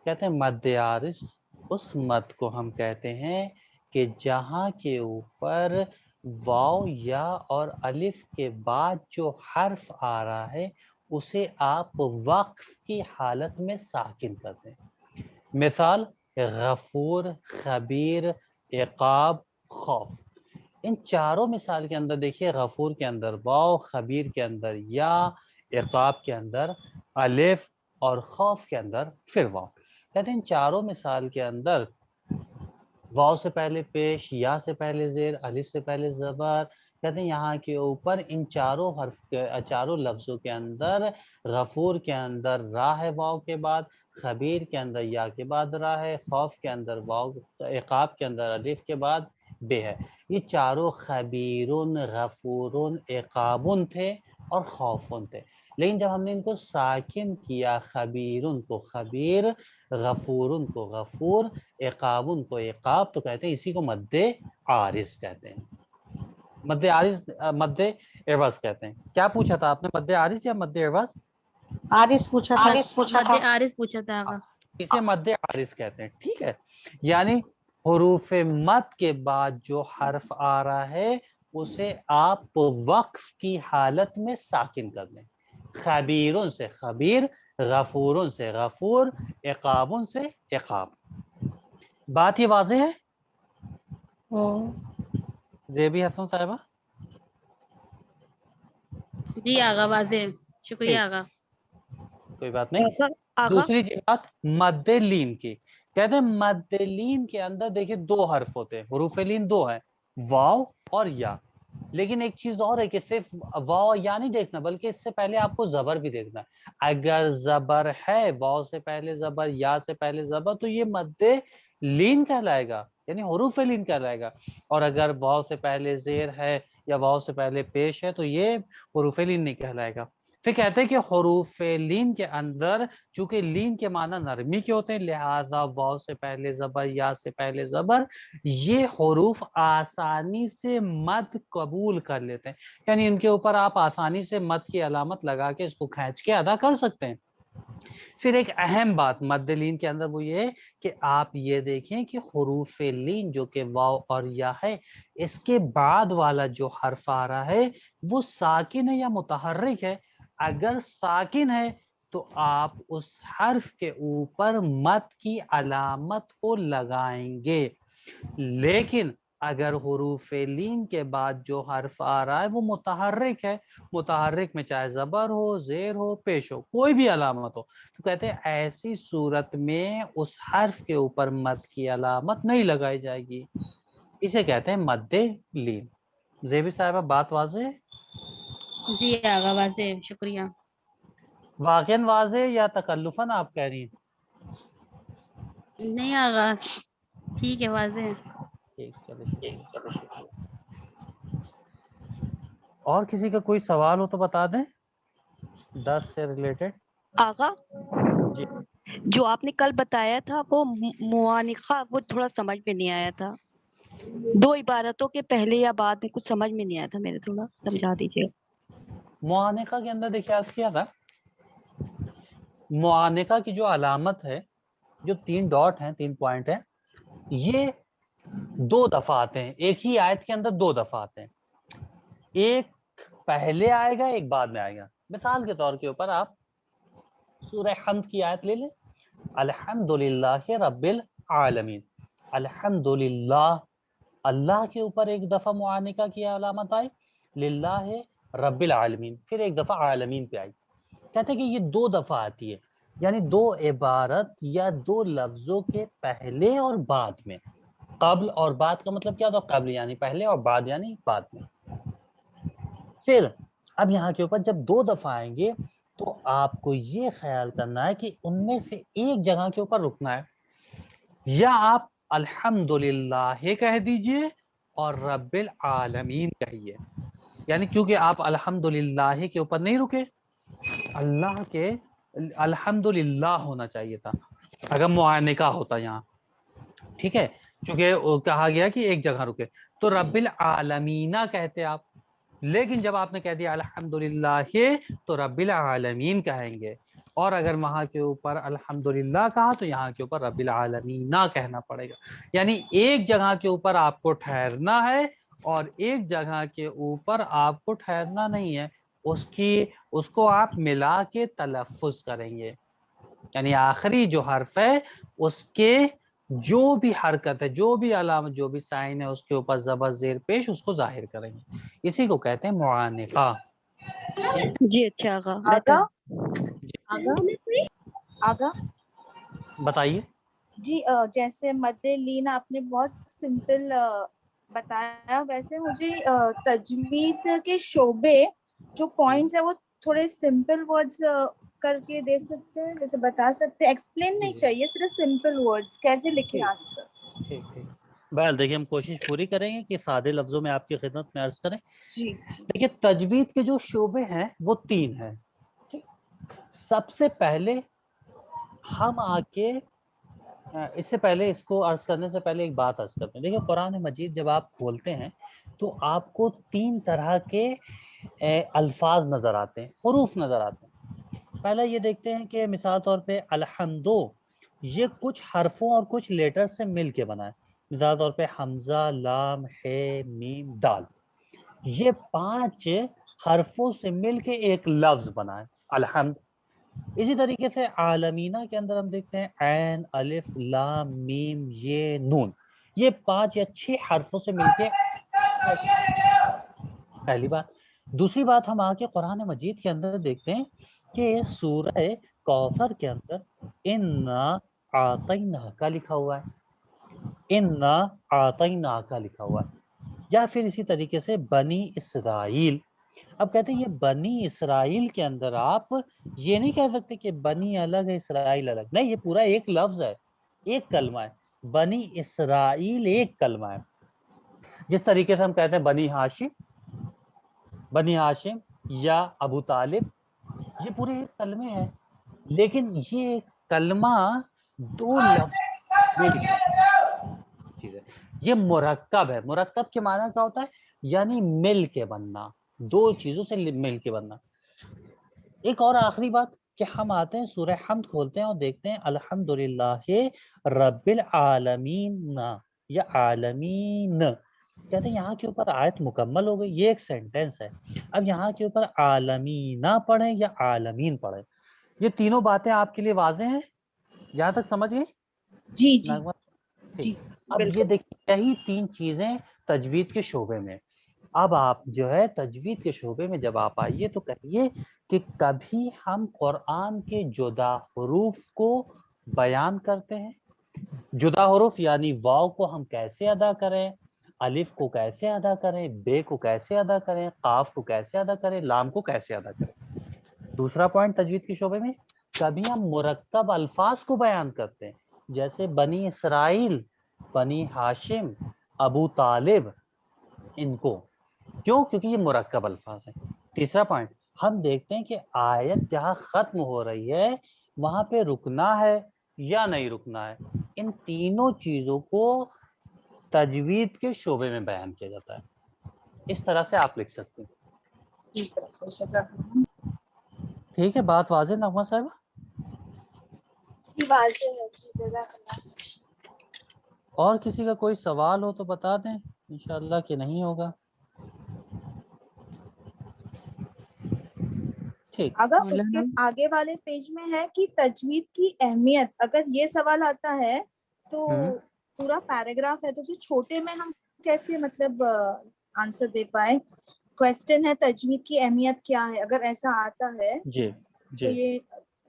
کہتے ہیں مد عارض اس مد کو ہم کہتے ہیں کہ جہاں کے اوپر واو یا اور الف کے بعد جو حرف آ رہا ہے اسے آپ وقف کی حالت میں ساکن کر دیں. مثال غفور، خبیر، عقاب، خوف. ان چاروں مثال کے اندر دیکھیے غفور کے اندر واو، خبیر کے اندر یا، عقاب کے اندر الف اور خوف کے اندر پھر واو. کہتے ہیں ان چاروں مثال کے اندر واو سے پہلے پیش، یا سے پہلے زیر، الف سے پہلے زبر. کہتے ہیں یہاں کے اوپر ان چاروں لفظوں کے اندر غفور کے اندر را ہے واو کے بعد، خبیر کے اندر یا کے بعد را ہے، خوف کے اندر واو، عقاب کے اندر الف کے بعد بے ہے. یہ چاروں خبیرن، غفورن، عقابن تھے اور خوفن تھے. لیکن جب ہم نے ان کو ساکن کیا، خبیرن کو خبیر، غفورن کو غفور، عقابن کو عقاب، تو کہتے ہیں اسی کو مد عارض کہتے ہیں. مد عارض مد عوض کہتے ہیں. کیا پوچھا تھا آپ نے، مد عارض یا مد عوض؟ عارض پوچھا تھا. عارض پوچھا تھا آقا. اسے مد عارض کہتے ہیں. ٹھیک ہے، یعنی حروف مد کے بعد جو حرف آ رہا ہے اسے آپ وقف کی حالت میں ساکن کر دیں. خبیرن سے خبیر، غفورن سے غفور، عقابن سے عقاب. بات یہ واضح ہے؟ زیبی حسن صاحبہ؟ جی آقا واضح. شکریہ آقا. کوئی بات نہیں. دوسری بات مد لین کی. کہتے ہیں مد لین کے اندر دیکھیں دو حرف ہوتے ہیں، حروف لین دو ہیں، واو اور یا. لیکن ایک چیز اور ہے کہ صرف واو یا نہیں دیکھنا، بلکہ اس سے پہلے آپ کو زبر بھی دیکھنا ہے. اگر زبر ہے، واو سے پہلے زبر، یا سے پہلے زبر، تو یہ مد لین کہلائے گا، یعنی حروف لین کہلائے گا. اور اگر واو سے پہلے زیر ہے یا واو سے پہلے پیش ہے تو یہ حروف لین نہیں کہلائے گا. پھر کہتے ہیں کہ حروف لین کے اندر چونکہ لین کے معنی نرمی کے ہوتے ہیں، لہذا واو سے پہلے زبر، یا سے پہلے زبر، یہ حروف آسانی سے مد قبول کر لیتے ہیں. یعنی ان کے اوپر آپ آسانی سے مد کی علامت لگا کے اس کو کھینچ کے ادا کر سکتے ہیں. پھر ایک اہم بات مد لین کے اندر وہ یہ ہے کہ آپ یہ دیکھیں کہ حروف لین جو کہ واو اور یا ہے، اس کے بعد والا جو حرف آ رہا ہے وہ ساکن ہے یا متحرک ہے. اگر ساکن ہے تو آپ اس حرف کے اوپر مد کی علامت کو لگائیں گے. لیکن اگر حروف لین کے بعد جو حرف آ رہا ہے وہ متحرک ہے، متحرک میں چاہے زبر ہو، زیر ہو، پیش ہو، کوئی بھی علامت ہو، تو کہتے ہیں ایسی صورت میں اس حرف کے اوپر مد کی علامت نہیں لگائی جائے گی. اسے کہتے ہیں مد لین. زیبی صاحبہ بات واضح ہے؟ جی آقا واضح. شکریہ. واقعاً واضح یا تکلفاً آپ کہہ رہی ہیں؟ نہیں آقا ٹھیک ہے واضح. ٹھیک، چلو شکریہ. اور کسی کا کوئی سوال ہو تو بتا دیں 10 سے ریلیٹڈ. آقا جی جو آپ نے کل بتایا تھا وہ موانقہ، وہ تھوڑا سمجھ میں نہیں آیا تھا. دو عبارتوں کے پہلے یا بعد میں کچھ سمجھ میں نہیں آیا تھا میرے، تھوڑا سمجھا دیجیے. معانقہ کے اندر دیکھیے عرض کیا تھا، معانقہ کی جو علامت ہے، جو 3 ڈاٹ ہیں، 3 پوائنٹ ہیں، یہ 2 دفعہ آتے ہیں ایک ہی آیت کے اندر. 2 دفعہ آتے ہیں، ایک پہلے آئے گا، ایک بعد میں آئے گا. مثال کے طور کے اوپر آپ سورہ حمد کی آیت لے لیں، الحمدللہ رب العالمین. الحمدللہ، اللہ کے اوپر ایک دفعہ معانقہ کی علامت آئی، للہ رب العالمین، پھر ایک دفعہ عالمین پہ آئی. کہتے ہیں کہ یہ 2 دفعہ آتی ہے، یعنی 2 عبارت یا 2 لفظوں کے پہلے اور بعد میں. قبل اور بعد کا مطلب کیا تھا؟ قبل یعنی پہلے اور بعد یعنی بعد میں. پھر اب یہاں کے اوپر جب 2 دفعہ آئیں گے تو آپ کو یہ خیال کرنا ہے کہ ان میں سے ایک جگہ کے اوپر رکنا ہے، یا آپ الحمدللہ کہہ دیجئے اور رب العالمین کہیے. یعنی چونکہ آپ الحمدللہ کے اوپر نہیں رکے، اللہ کے الحمدللہ ہونا چاہیے تھا اگر معانقہ ہوتا یہاں. ٹھیک ہے، چونکہ کہا گیا کہ ایک جگہ رکے، تو رب العالمین کہتے آپ. لیکن جب آپ نے کہہ دیا الحمدللہ تو رب العالمین کہیں گے، اور اگر وہاں کے اوپر الحمدللہ کہا تو یہاں کے اوپر رب العالمین نہ کہنا پڑے گا. یعنی ایک جگہ کے اوپر آپ کو ٹھہرنا ہے اور ایک جگہ کے اوپر آپ کو ٹھہرنا نہیں ہے، اس کو آپ ملا کے تلفظ کریں گے. یعنی آخری جو حرف ہے اس کے جو بھی حرکت ہے، جو بھی علامت، جو بھی سائن ہے، اس کے اوپر زبر زیر پیش اس کو ظاہر کریں گے. اسی کو کہتے ہیں معانقہ. جی اچھا آغا آگا بہتر. آگا آگا بتائیے. جی جیسے مد لین آپ نے بہت سمپل بتایا، ویسے مجھے تجوید کے شعبے جو پوائنٹس ہیں وہ تھوڑے سمپل ورڈز کر کے دے سکتے ہیں، جیسے بتا سکتے ہیں، ایکسپلین نہیں چاہیے، صرف سمپل ورڈز کیسے لکھیں آنسر. ٹھیک. بہرحال دیکھیے ہم کوشش پوری کریں گے کہ سادے لفظوں میں آپ کی خدمت میں عرض کریں. جی دیکھیے تجوید کے جو شعبے ہیں وہ 3 ہیں. سب سے پہلے ہم آ کے اس سے پہلے اس کو عرض کرنے سے پہلے ایک بات عرض کرتے ہیں. دیکھیے قرآن مجید جب آپ کھولتے ہیں تو آپ کو 3 طرح کے الفاظ نظر آتے ہیں، حروف نظر آتے ہیں. پہلا یہ دیکھتے ہیں کہ مثال طور پہ الحمدو، یہ کچھ حرفوں اور کچھ لیٹر سے مل کے بنا ہے. مثال طور پہ حمزہ، لام، ہے، میم، دال، یہ 5 حرفوں سے مل کے ایک لفظ بنا ہے الحمد. اسی طریقے سے عالمینہ کے اندر ہم دیکھتے ہیں عین، الف، لام، میم، یہ، نون، یہ 5 یا 6 حرفوں سے مل کے پہلی بات. دوسری بات ہم آ کے قرآن مجید کے اندر دیکھتے ہیں کہ سورہ کوثر کے اندر انا اعطیناک لکھا ہوا ہے، انا اعطیناک لکھا ہوا ہے. یا پھر اسی طریقے سے بنی اسرائیل. اب کہتے ہیں یہ بنی اسرائیل کے اندر آپ یہ نہیں کہہ سکتے کہ بنی الگ ہے اسرائیل الگ، نہیں، یہ پورا ایک لفظ ہے، ایک کلمہ ہے. بنی اسرائیل ایک کلمہ ہے. جس طریقے سے ہم کہتے ہیں بنی ہاشم یا ابو طالب، یہ پورے ایک کلمے ہیں، لیکن یہ کلمہ 2 لفظ مل کے چیز ہے. یہ مرکب ہے. مرکب کے معنی کیا ہوتا ہے؟ یعنی مل کے بننا، 2 چیزوں سے مل کے بننا. ایک اور آخری بات کہ ہم آتے ہیں سورہ حمد کھولتے ہیں اور دیکھتے ہیں الحمدللہ رب العالمین یا عالمین. کہتے ہیں یہاں کے اوپر آیت مکمل ہو گئی، یہ ایک سینٹنس ہے. اب یہاں کے اوپر عالمینہ پڑھیں یا عالمین پڑھیں، یہ تینوں باتیں آپ کے لیے واضح ہیں؟ یہاں تک سمجھ گئی؟ جی جی نغمہ ٹھیک. جی اب یہ بالکل. دیکھیں یہی 3 چیزیں تجوید کے شعبے میں. اب آپ جو ہے تجوید کے شعبے میں جب آپ آئیے تو کہیے کہ کبھی ہم قرآن کے جدا حروف کو بیان کرتے ہیں. جدا حروف یعنی واو کو ہم کیسے ادا کریں، الف کو کیسے ادا کریں، بے کو کیسے ادا کریں، قاف کو کیسے ادا کریں، لام کو کیسے ادا کریں. دوسرا پوائنٹ تجوید کے شعبے میں کبھی ہم مرکب الفاظ کو بیان کرتے ہیں، جیسے بنی اسرائیل، بنی ہاشم، ابو طالب، ان کو کیوں؟ کیونکہ یہ مرکب الفاظ ہیں. تیسرا پوائنٹ ہم دیکھتے ہیں کہ آیت جہاں ختم ہو رہی ہے وہاں پہ رکنا ہے یا نہیں رکنا ہے. ان تینوں چیزوں کو تجوید کے شعبے میں بیان کیا جاتا ہے. اس طرح سے آپ لکھ سکتے ہیں. ٹھیک ہے، بات واضح نغمہ صاحبہ؟ اور کسی کا کوئی سوال ہو تو بتا دیں انشاءاللہ کہ نہیں ہوگا. ٹھیک. اگر اس کے آگے والے پیج میں ہے کہ تجوید کی اہمیت، اگر یہ سوال آتا ہے تو پورا پیراگراف ہے تو اسے چھوٹے میں ہم کیسے مطلب آنسر دے پائے. کوسچن ہے تجوید کی اہمیت کیا ہے، اگر ایسا آتا ہے جی تو یہ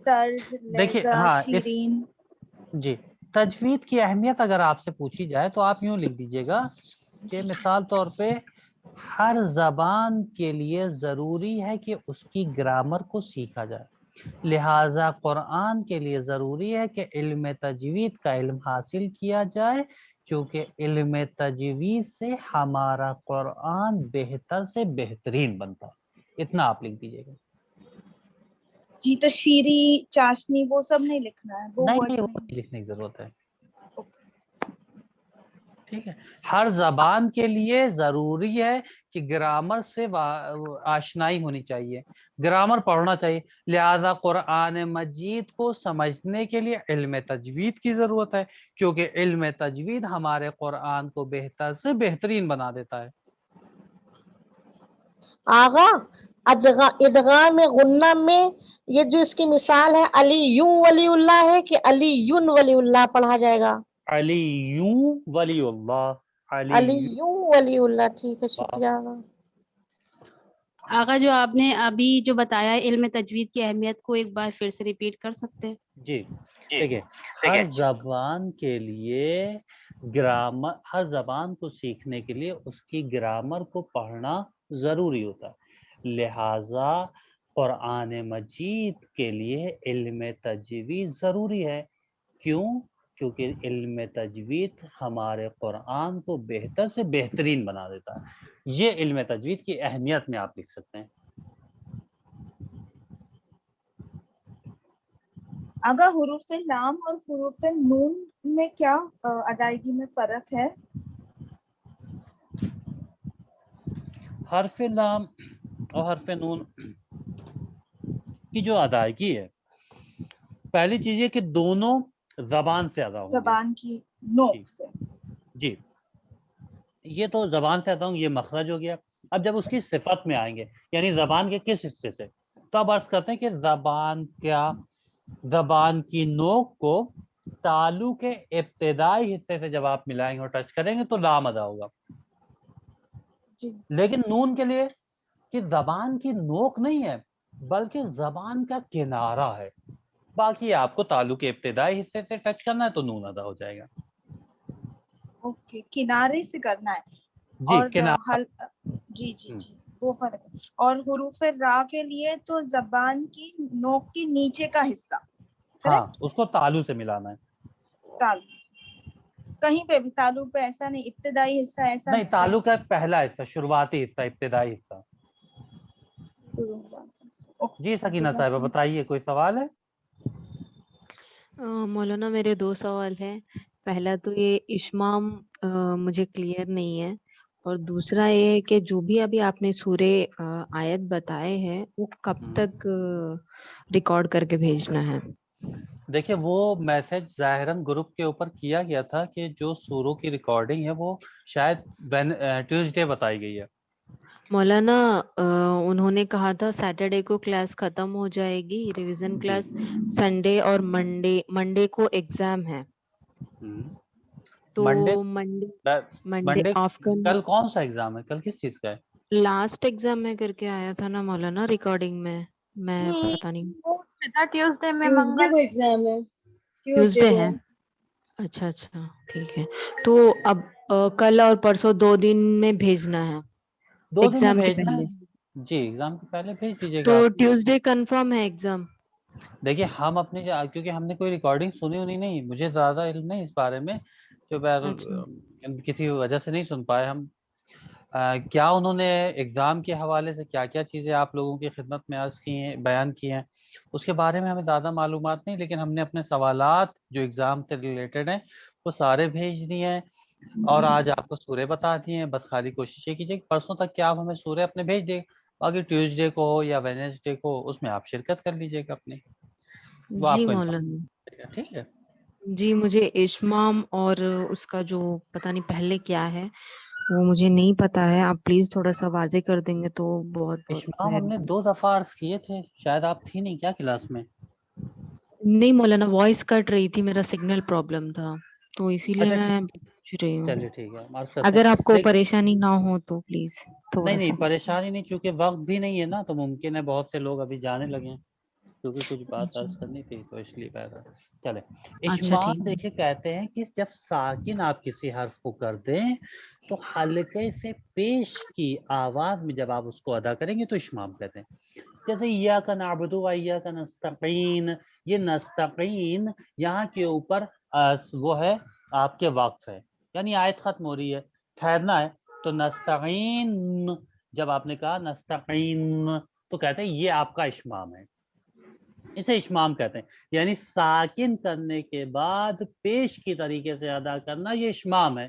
طرز، دیکھیے لہجہ، ہاں شیرین. جی تجوید کی اہمیت اگر آپ سے پوچھی جائے تو آپ یوں لکھ دیجئے گا کہ مثال طور پہ ہر زبان کے لیے ضروری ہے کہ اس کی گرامر کو سیکھا جائے، لہٰذا قرآن کے لیے ضروری ہے کہ علم تجوید کا علم حاصل کیا جائے، کیونکہ علم تجوید سے ہمارا قرآن بہتر سے بہترین بنتا ہے. اتنا آپ لکھ دیجئے گا. جی تو شیری، چاشنی وہ سب نہیں لکھنا ہے، وہ نہیں ورڈز وہ نہیں. لکھنے کی ضرورت ہے. ٹھیک ہے. ہر زبان کے لیے ضروری ہے کہ گرامر سے آشنائی ہونی چاہیے، گرامر پڑھنا چاہیے. لہذا قرآن مجید کو سمجھنے کے لیے علم تجوید کی ضرورت ہے، کیونکہ علم تجوید ہمارے قرآن کو بہتر سے بہترین بنا دیتا ہے. آغا ادغام غنہ میں یہ جو اس کی مثال ہے علی یوں ولی اللہ ہے کہ علی یون ولی اللہ پڑھا جائے گا؟ علی یوں ولی اللہ. علی یوں ولی اللہ. ٹھیک ہے، شکریہ آغا. آغا جو آپ نے ابھی جو بتایا علم تجوید کی اہمیت کو ایک بار پھر سے ریپیٹ کر سکتے ہیں؟ جی دیکھیں، ہر زبان کے لیے گرامر، ہر زبان کو سیکھنے کے لیے اس کی گرامر کو پڑھنا ضروری ہوتا ہے. لہذا قرآن مجید کے لیے علم تجوید ضروری ہے. کیوں؟ کیونکہ علم تجوید ہمارے قرآن کو بہتر سے بہترین بنا دیتا ہے. یہ علم تجوید کی اہمیت میں آپ لکھ سکتے ہیں. اگر حروف لام اور حروف نون میں کیا ادائیگی میں فرق ہے؟ حرف لام اور حرف نون کی جو ادائیگی ہے، پہلی چیز یہ کہ دونوں زبان سے ادا ہوں گے. زبان کی نوک سے. جی، یہ تو زبان سے ادا ہوں، یہ مخرج ہو گیا. اب جب اس کی صفت میں آئیں گے، یعنی زبان کے کس حصے سے، تو اب عرض کرتے ہیں کہ زبان کی نوک کو تالو کے ابتدائی حصے سے جب آپ ملائیں گے اور ٹچ کریں گے تو لام ادا ہوگا. لیکن نون کے لیے کہ زبان کی نوک نہیں ہے بلکہ زبان کا کنارہ ہے، باقی آپ کو تالو کے ابتدائی حصے سے ٹچ کرنا ہے تو نون ادا ہو جائے گا. اوکے، کنارے سے کرنا ہے. جی اور کنارہ. جی جی جی وہ فرق ہے. اور حروف را کے لیے تو زبان کی نوک کے نیچے کا حصہ، ہاں، اس کو تالو سے ملانا ہے. تالو کہیں پہ بھی تالو پہ ایسا نہیں، ابتدائی حصہ ایسا نہیں، تالو کا پہلا حصہ، شروعاتی حصہ، ابتدائی حصہ. جی سکینہ صاحبہ بتائیے، کوئی سوال ہے؟ مولانا میرے 2 سوال ہیں. پہلا تو یہ اشمام مجھے کلیئر نہیں ہے، اور دوسرا یہ ہے کہ جو بھی ابھی آپ نے سورے آیت بتائے ہیں وہ کب تک ریکارڈ کر کے بھیجنا ہے؟ دیکھیں، وہ میسج ظاہراً گروپ کے اوپر کیا گیا تھا کہ جو سوروں کی ریکارڈنگ ہے وہ شاید ٹیوزڈے بتائی گئی ہے. مولانا انہوں نے کہا تھا سیٹرڈے کو کلاس ختم ہو جائے گی، ریویژن کلاس سنڈے اور منڈے کو ایگزام ہے. تو منڈے کل کون سا ایگزام ہے؟ کل کس چیز کا ہے؟ لاسٹ ایگزام میں کر کے آیا تھا نا مولانا ریکارڈنگ میں پتہ نہیں. ٹیوزڈے میں ٹیوزڈے کو ایگزام ہے. ٹیوزڈے ہے. اچھا اچھا ٹھیک ہے. تو اب کل اور پرسوں 2 دن میں بھیجنا ہے 2 دن میں ایگزام کے بھیجنا پہلے. ہے. جی ایگزام کے پہلے بھیج دیجیے تو گا. ٹیوزڈے کنفرم ہے ایگزام؟ دیکھیے ہم اپنے کیونکہ ہم نے کوئی ریکارڈنگ سنی ہونی نہیں، مجھے زیادہ علم نہیں اس بارے میں، جو کسی وجہ سے نہیں سن پائے ہم. کیا انہوں نے ایگزام کے حوالے سے کیا کیا چیزیں آپ لوگوں کی خدمت میں عرض کی ہیں، بیان کی ہیں، اس کے بارے میں ہمیں زیادہ معلومات نہیں، لیکن ہم نے اپنے سوالات جو ایگزام سے ریلیٹڈ ہیں وہ سارے بھیج دیے ہیں اور آج آپ کو سورے بتا دیے ہیں. بس خالی کوشش یہ کیجیے کہ پرسوں تک کیا آپ ہمیں سورے اپنے بھیج دیں، باقی ٹیوزڈے کو ہو یا وینسڈے کو اس میں آپ شرکت کر لیجیے گا اپنی. وہ آپ جی کو مولانا. ٹھیک ہے. جی مجھے اشمام اور اس کا جو پتہ نہیں پہلے کیا ہے وہ مجھے نہیں پتا ہے، آپ پلیز تھوڑا سا واضح کر دیں گے تو بہت اشمام ہم نے 2 دفعہ عرض کیے تھے، شاید آپ تھی نہیں کیا کلاس میں؟ نہیں مولانا، وائس کٹ رہی تھی، میرا سگنل پرابلم تھا تو اسی لیے اچھا میں پوچھ رہی ہوں. چلیے ٹھیک ہے، عرض کرتے اگر ہیں. آپ کو پریشانی نہ ہو تو پلیز تھوڑا نہیں سا. پریشانی نہیں، چونکہ وقت بھی نہیں ہے نا تو ممکن ہے بہت سے لوگ ابھی جانے لگے ہیں، کیونکہ کچھ بات عرض کرنی تھی تو اس لیے پیدا. چلے اچھا اشمام ٹھیک ہے. دیکھیں کہتے ہیں کہ جب ساکن آپ کسی حرف کو کر دیں تو حلقے سے پیش کی آواز میں جب آپ اس کو ادا کریں گے تو اشمام کہتے ہیں. جیسے ایاک نعبد و ایاک نستعین، یہ نستعین یہاں کے اوپر وہ ہے آپ کے وقف ہے، یعنی آیت ختم ہو رہی ہے، ٹھہرنا ہے، تو نستعین جب آپ نے کہا نستعین تو کہتے ہیں یہ آپ کا اشمام ہے، اسے اشمام کہتے ہیں. یعنی ساکن کرنے کے بعد پیش کی طریقے سے ادا کرنا یہ اشمام ہے.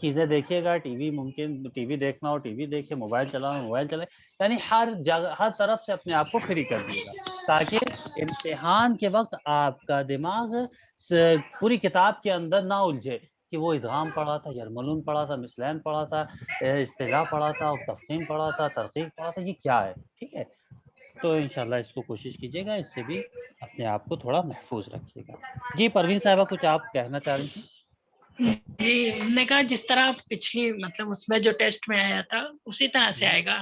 چیزیں دیکھیے گا، ٹی وی ممکن ٹی وی دیکھنا ہو ٹی وی دیکھے، موبائل چلانا موبائل چلائے، یعنی ہر جگہ ہر طرف سے اپنے آپ کو فری کر دیے گا تاکہ امتحان کے وقت آپ کا دماغ پوری کتاب کے اندر نہ الجھے کہ وہ ادغام پڑھا تھا، یرملون پڑھا تھا، مثلین پڑھا تھا، اصطلاح پڑھا تھا، تفخیم پڑھا تھا، ترقیق پڑھا تھا، یہ کیا ہے. ٹھیک ہے، تو انشاءاللہ اس کو کوشش کیجیے گا، اس سے بھی اپنے آپ کو تھوڑا محفوظ رکھیے گا. جی پروین صاحبہ کچھ آپ کہنا چاہ رہی تھیں؟ جی ہم نے کہا جس طرح پچھلی مطلب اس میں جو ٹیسٹ میں آیا تھا اسی طرح سے آئے گا.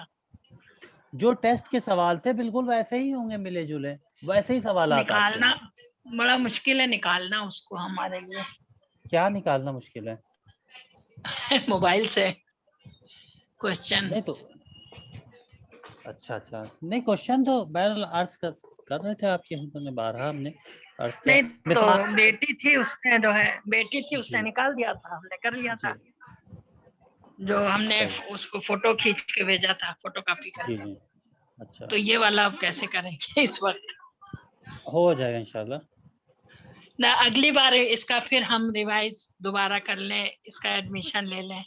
جو ٹیسٹ کے سوال تھے بالکل ویسے ہی ہوں گے، ملے جلے ویسے ہی سوالات آپ کے نکالنا ہوں. بڑا مشکل ہے، نکالنا اس کو ہمارے لیے. کیا نکالنا مشکل ہے؟ موبائل سے کوشچن. نہیں تو اچھا نہیں کوشچن تو بہرحال عرض کر رہے تھے آپ کے ہم نے بارہا ہم نے عرض کیا. نہیں تو مثال بیٹی تھی اس نے جو ہے بیٹی تھی اس نے جی نکال دیا تھا، ہم نے کر لیا تھا. جی جو ہم نے صحیح. اس کو فوٹو کھینچ کے بھیجا تھا، فوٹو کاپی کر جی کے. جی اچھا تو یہ والا آپ کیسے کریں گے اس وقت؟ ہو جائے گا انشاءاللہ. نہ اگلی بار اس کا پھر ہم ریوائز دوبارہ کر لیں، اس کا ایڈمیشن لے لیں.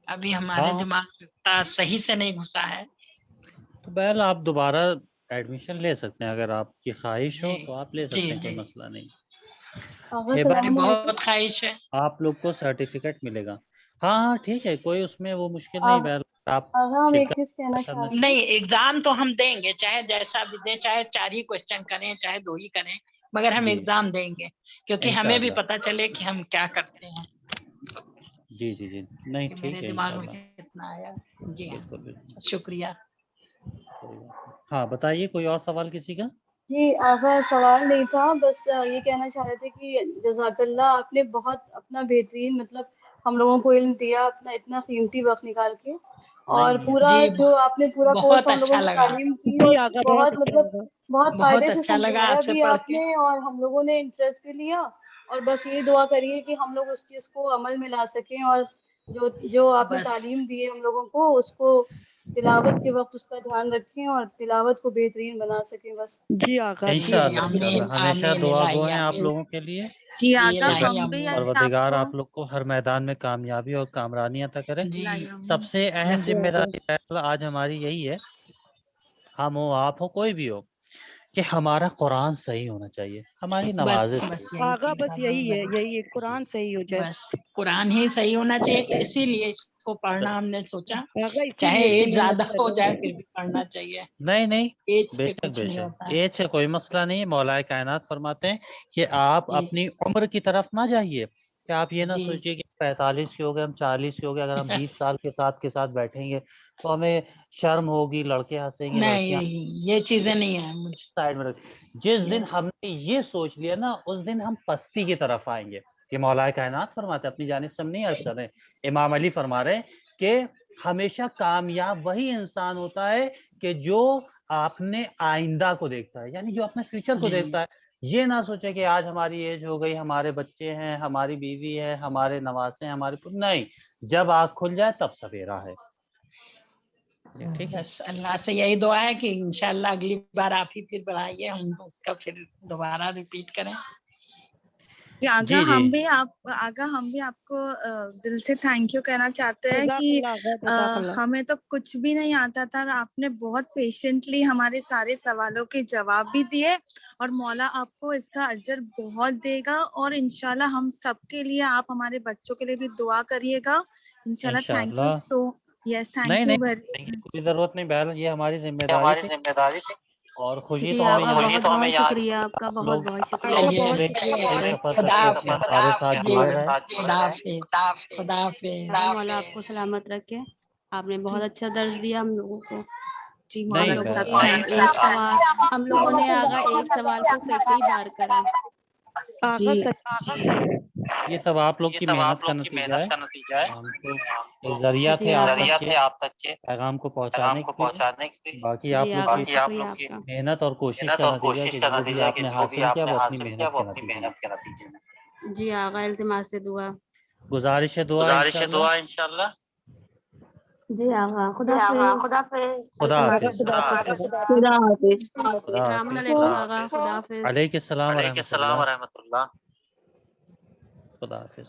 ابھی ہمارے ہاں دماغ میں صحیح سے نہیں گھسا ہے. تو بہرحال آپ دوبارہ ایڈمیشن لے سکتے ہیں، اگر آپ کی خواہش ہو جی تو آپ لے جی سکتے ہیں، کوئی جی مسئلہ نہیں. آغا ہیبا ہماری السلام علیکم. بہت خواہش ہے. آپ لوگ کو سرٹیفکیٹ ملے گا. ہاں ٹھیک ہے، کوئی اس میں وہ مشکل نہیں. بہرحال آپ آغا ہم ایک چیز کہنا شرکت چاہ کرنا. رہے تھے. نہیں ایگزام تو ہم دیں گے، چاہے جیسا بھی دیں، چاہے 4 ہی کوشچن کریں چاہے 2 ہی کریں، مگر ہم جی ایگزام دیں گے کیونکہ ہمیں بھی انشاءاللہ. پتہ چلے کہ ہم کیا کرتے ہیں. جی نہیں کہ میرے ٹھیک ہے دماغ میں انشاءاللہ. کتنا آیا. جی ہاں بالکل بالکل. شکریہ. کوئی بات نہیں. ہاں بتائیے کوئی اور سوال کسی کا؟ جی آغا سوال نہیں تھا، بس یہ کہنا چاہ رہے تھے کہ جزاک اللہ، آپ نے بہت اپنا بہترین مطلب ہم لوگوں کو علم دیا، اپنا اتنا قیمتی وقت نکال کے، اور نہیں پورا جی جو آپ نے پورا کورس بہت ہم لوگوں اچھا کو لگا. تعلیم کی، جی اور آقا بہت بہت اچھا مطلب لگا. بہت بہت فائدے سے اچھا لگا سمجھایا آپ سے بھی پڑھ آپ کے. نے، اور ہم لوگوں نے انٹرسٹ بھی لیا. اور بس یہ دعا کریے کہ ہم لوگ اس چیز کو عمل میں لا سکیں، اور جو آپ نے بس تعلیم دی ہے ہم لوگوں کو، اس کو تلاوت کے وقت اس کا دھیان رکھیں اور تلاوت کو بہترین بنا سکیں. بس جی آقا جی جی انشاءاللہ آمین ہمیشہ آمین دعا گو الہی ہیں آپ آمین. لوگوں کے لیے جی جی آقا کہ الہی ہم بھی آمین. آپ پروردگار کو آپ لوگ کو ہر میدان میں کامیابی اور کامرانی عطا کرے. جی سب سے اہم بس جی ذمہ آقا. داری آج ہماری یہی ہے، ہم ہو آپ ہو کوئی بھی ہو، کہ ہمارا قرآن صحیح ہونا چاہیے، ہماری نمازیں بس صحیح. بس یہی آقا چیز بس ہمیں یہی ہے، ضرور. یہی ہے، جی قرآن صحیح ہو جائے. بس قرآن ہی صحیح ہونا چاہیے، اسی لیے اس کو پڑھنا ہم نے سوچا. آقا چاہے اسی ایج لیے محنت زیادہ کر ہو رہے جائے ہیں. پھر بھی پڑھنا چاہیے. نہیں ایج بے سے شک کچھ بے نہیں شک، ہوتا ہے. ایج سے کوئی مسئلہ نہیں. مولا کائنات فرماتے ہیں کہ آپ جی اپنی عمر کی طرف نہ جائیے، کہ آپ یہ نہ جی سوچیے کہ 45 کے ہو گئے، ہم 40 کے ہو گئے، اگر ہم 20 سال کے ساتھ بیٹھیں گے تو ہمیں شرم ہوگی، لڑکے ہنسیں گے، لڑکیاں نہیں یہ چیزیں نہیں ہیں مجھے. سائڈ میں رکھ. جس یہ دن ہم نے یہ سوچ لیا نا، اس دن ہم پستی کی طرف آئیں گے. یہ مولا کائنات فرماتے ہیں، اپنی جانب سے ہم نہیں عرض کر رہے. امام علی فرما رہے ہیں کہ ہمیشہ کامیاب وہی انسان ہوتا ہے کہ جو اپنے آئندہ کو دیکھتا ہے، یعنی جو اپنے فیوچر کو جی دیکھتا ہے. یہ نہ سوچے کہ آج ہماری ایج ہو گئی، ہمارے بچے ہیں، ہماری بیوی ہے، ہمارے نواسے ہیں، نہیں، جب آنکھ کھل جائے تب سویرا ہے. ٹھیک ہے. بس اللہ سے یہی دعا ہے کہ انشاءاللہ اگلی بار آپ ہی پھر بڑھائیے، ہم اس کا پھر دوبارہ ریپیٹ کریں. آگا جی ہم بھی آپ کو دل سے تھینک یو کہنا چاہتے ہیں جزاک کہ اللہ آقا، جزاک اللہ. ہمیں تو کچھ بھی نہیں آتا تھا، اور آپ نے بہت پیشنٹلی ہمارے سارے سوالوں کے جواب بھی دیے، اور مولا آپ کو اس کا اجر بہت دے گا. اور انشاءاللہ ہم سب کے لیے، آپ ہمارے بچوں کے لیے بھی دعا کریے گا. انشاءاللہ تھینک یو انشاءاللہ. سو یس تھینک نہیں یو ویری نہیں مچ. کوئی ضرورت نہیں. بہرحال یہ ہماری ذمہ داری ہماری تھی، ذمہ داری تھی. اور خوشی جی تو ہمیں آقا یہاں بہت بہت شکریہ آپ کا، آپ بہت لوگ بہت آقا شکریہ. بہت چلیے شکریہ اس آقا. سفر خدا تک حافظ. ہمارے ساتھ جی جڑے رہے. خدا حافظ. خدا حافظ. اللہ مولا آپ کو سلامت رکھے. آپ نے بہت اچھا درس دیا ہم لوگوں کو. جی ہم مولا نہیں کے لوگوں ساتھ نے تھینک یو. ایک سوال ایک سوال کو کئی کئی بار کرا. آقا جی یہ سب آپ لوگ کی محنت کا نتیجہ ہے. ہم تو ایک ذریعہ جی تھے آقا. آپ تک کے پیغام کو پہنچانے کے لیے. باقی جی آپ لوگ آقا کی شکریہ آپ کا. محنت اور کوشش کا نتیجہ کہ جو بھی آپ نے حاصل کیا وہ اپنی محنت کے نتیجے میں. جی آقا التماس سے دعا. گزارش دعا انشاءاللہ. جی آقا خدا حافظ. خدا آقا حافظ. خدا حافظ آقا. خدا حافظ. خدا السلام حافظ. علیکم آقا. خدا حافظ. علیکم السلام ورحمۃ اللہ. خدا حافظ.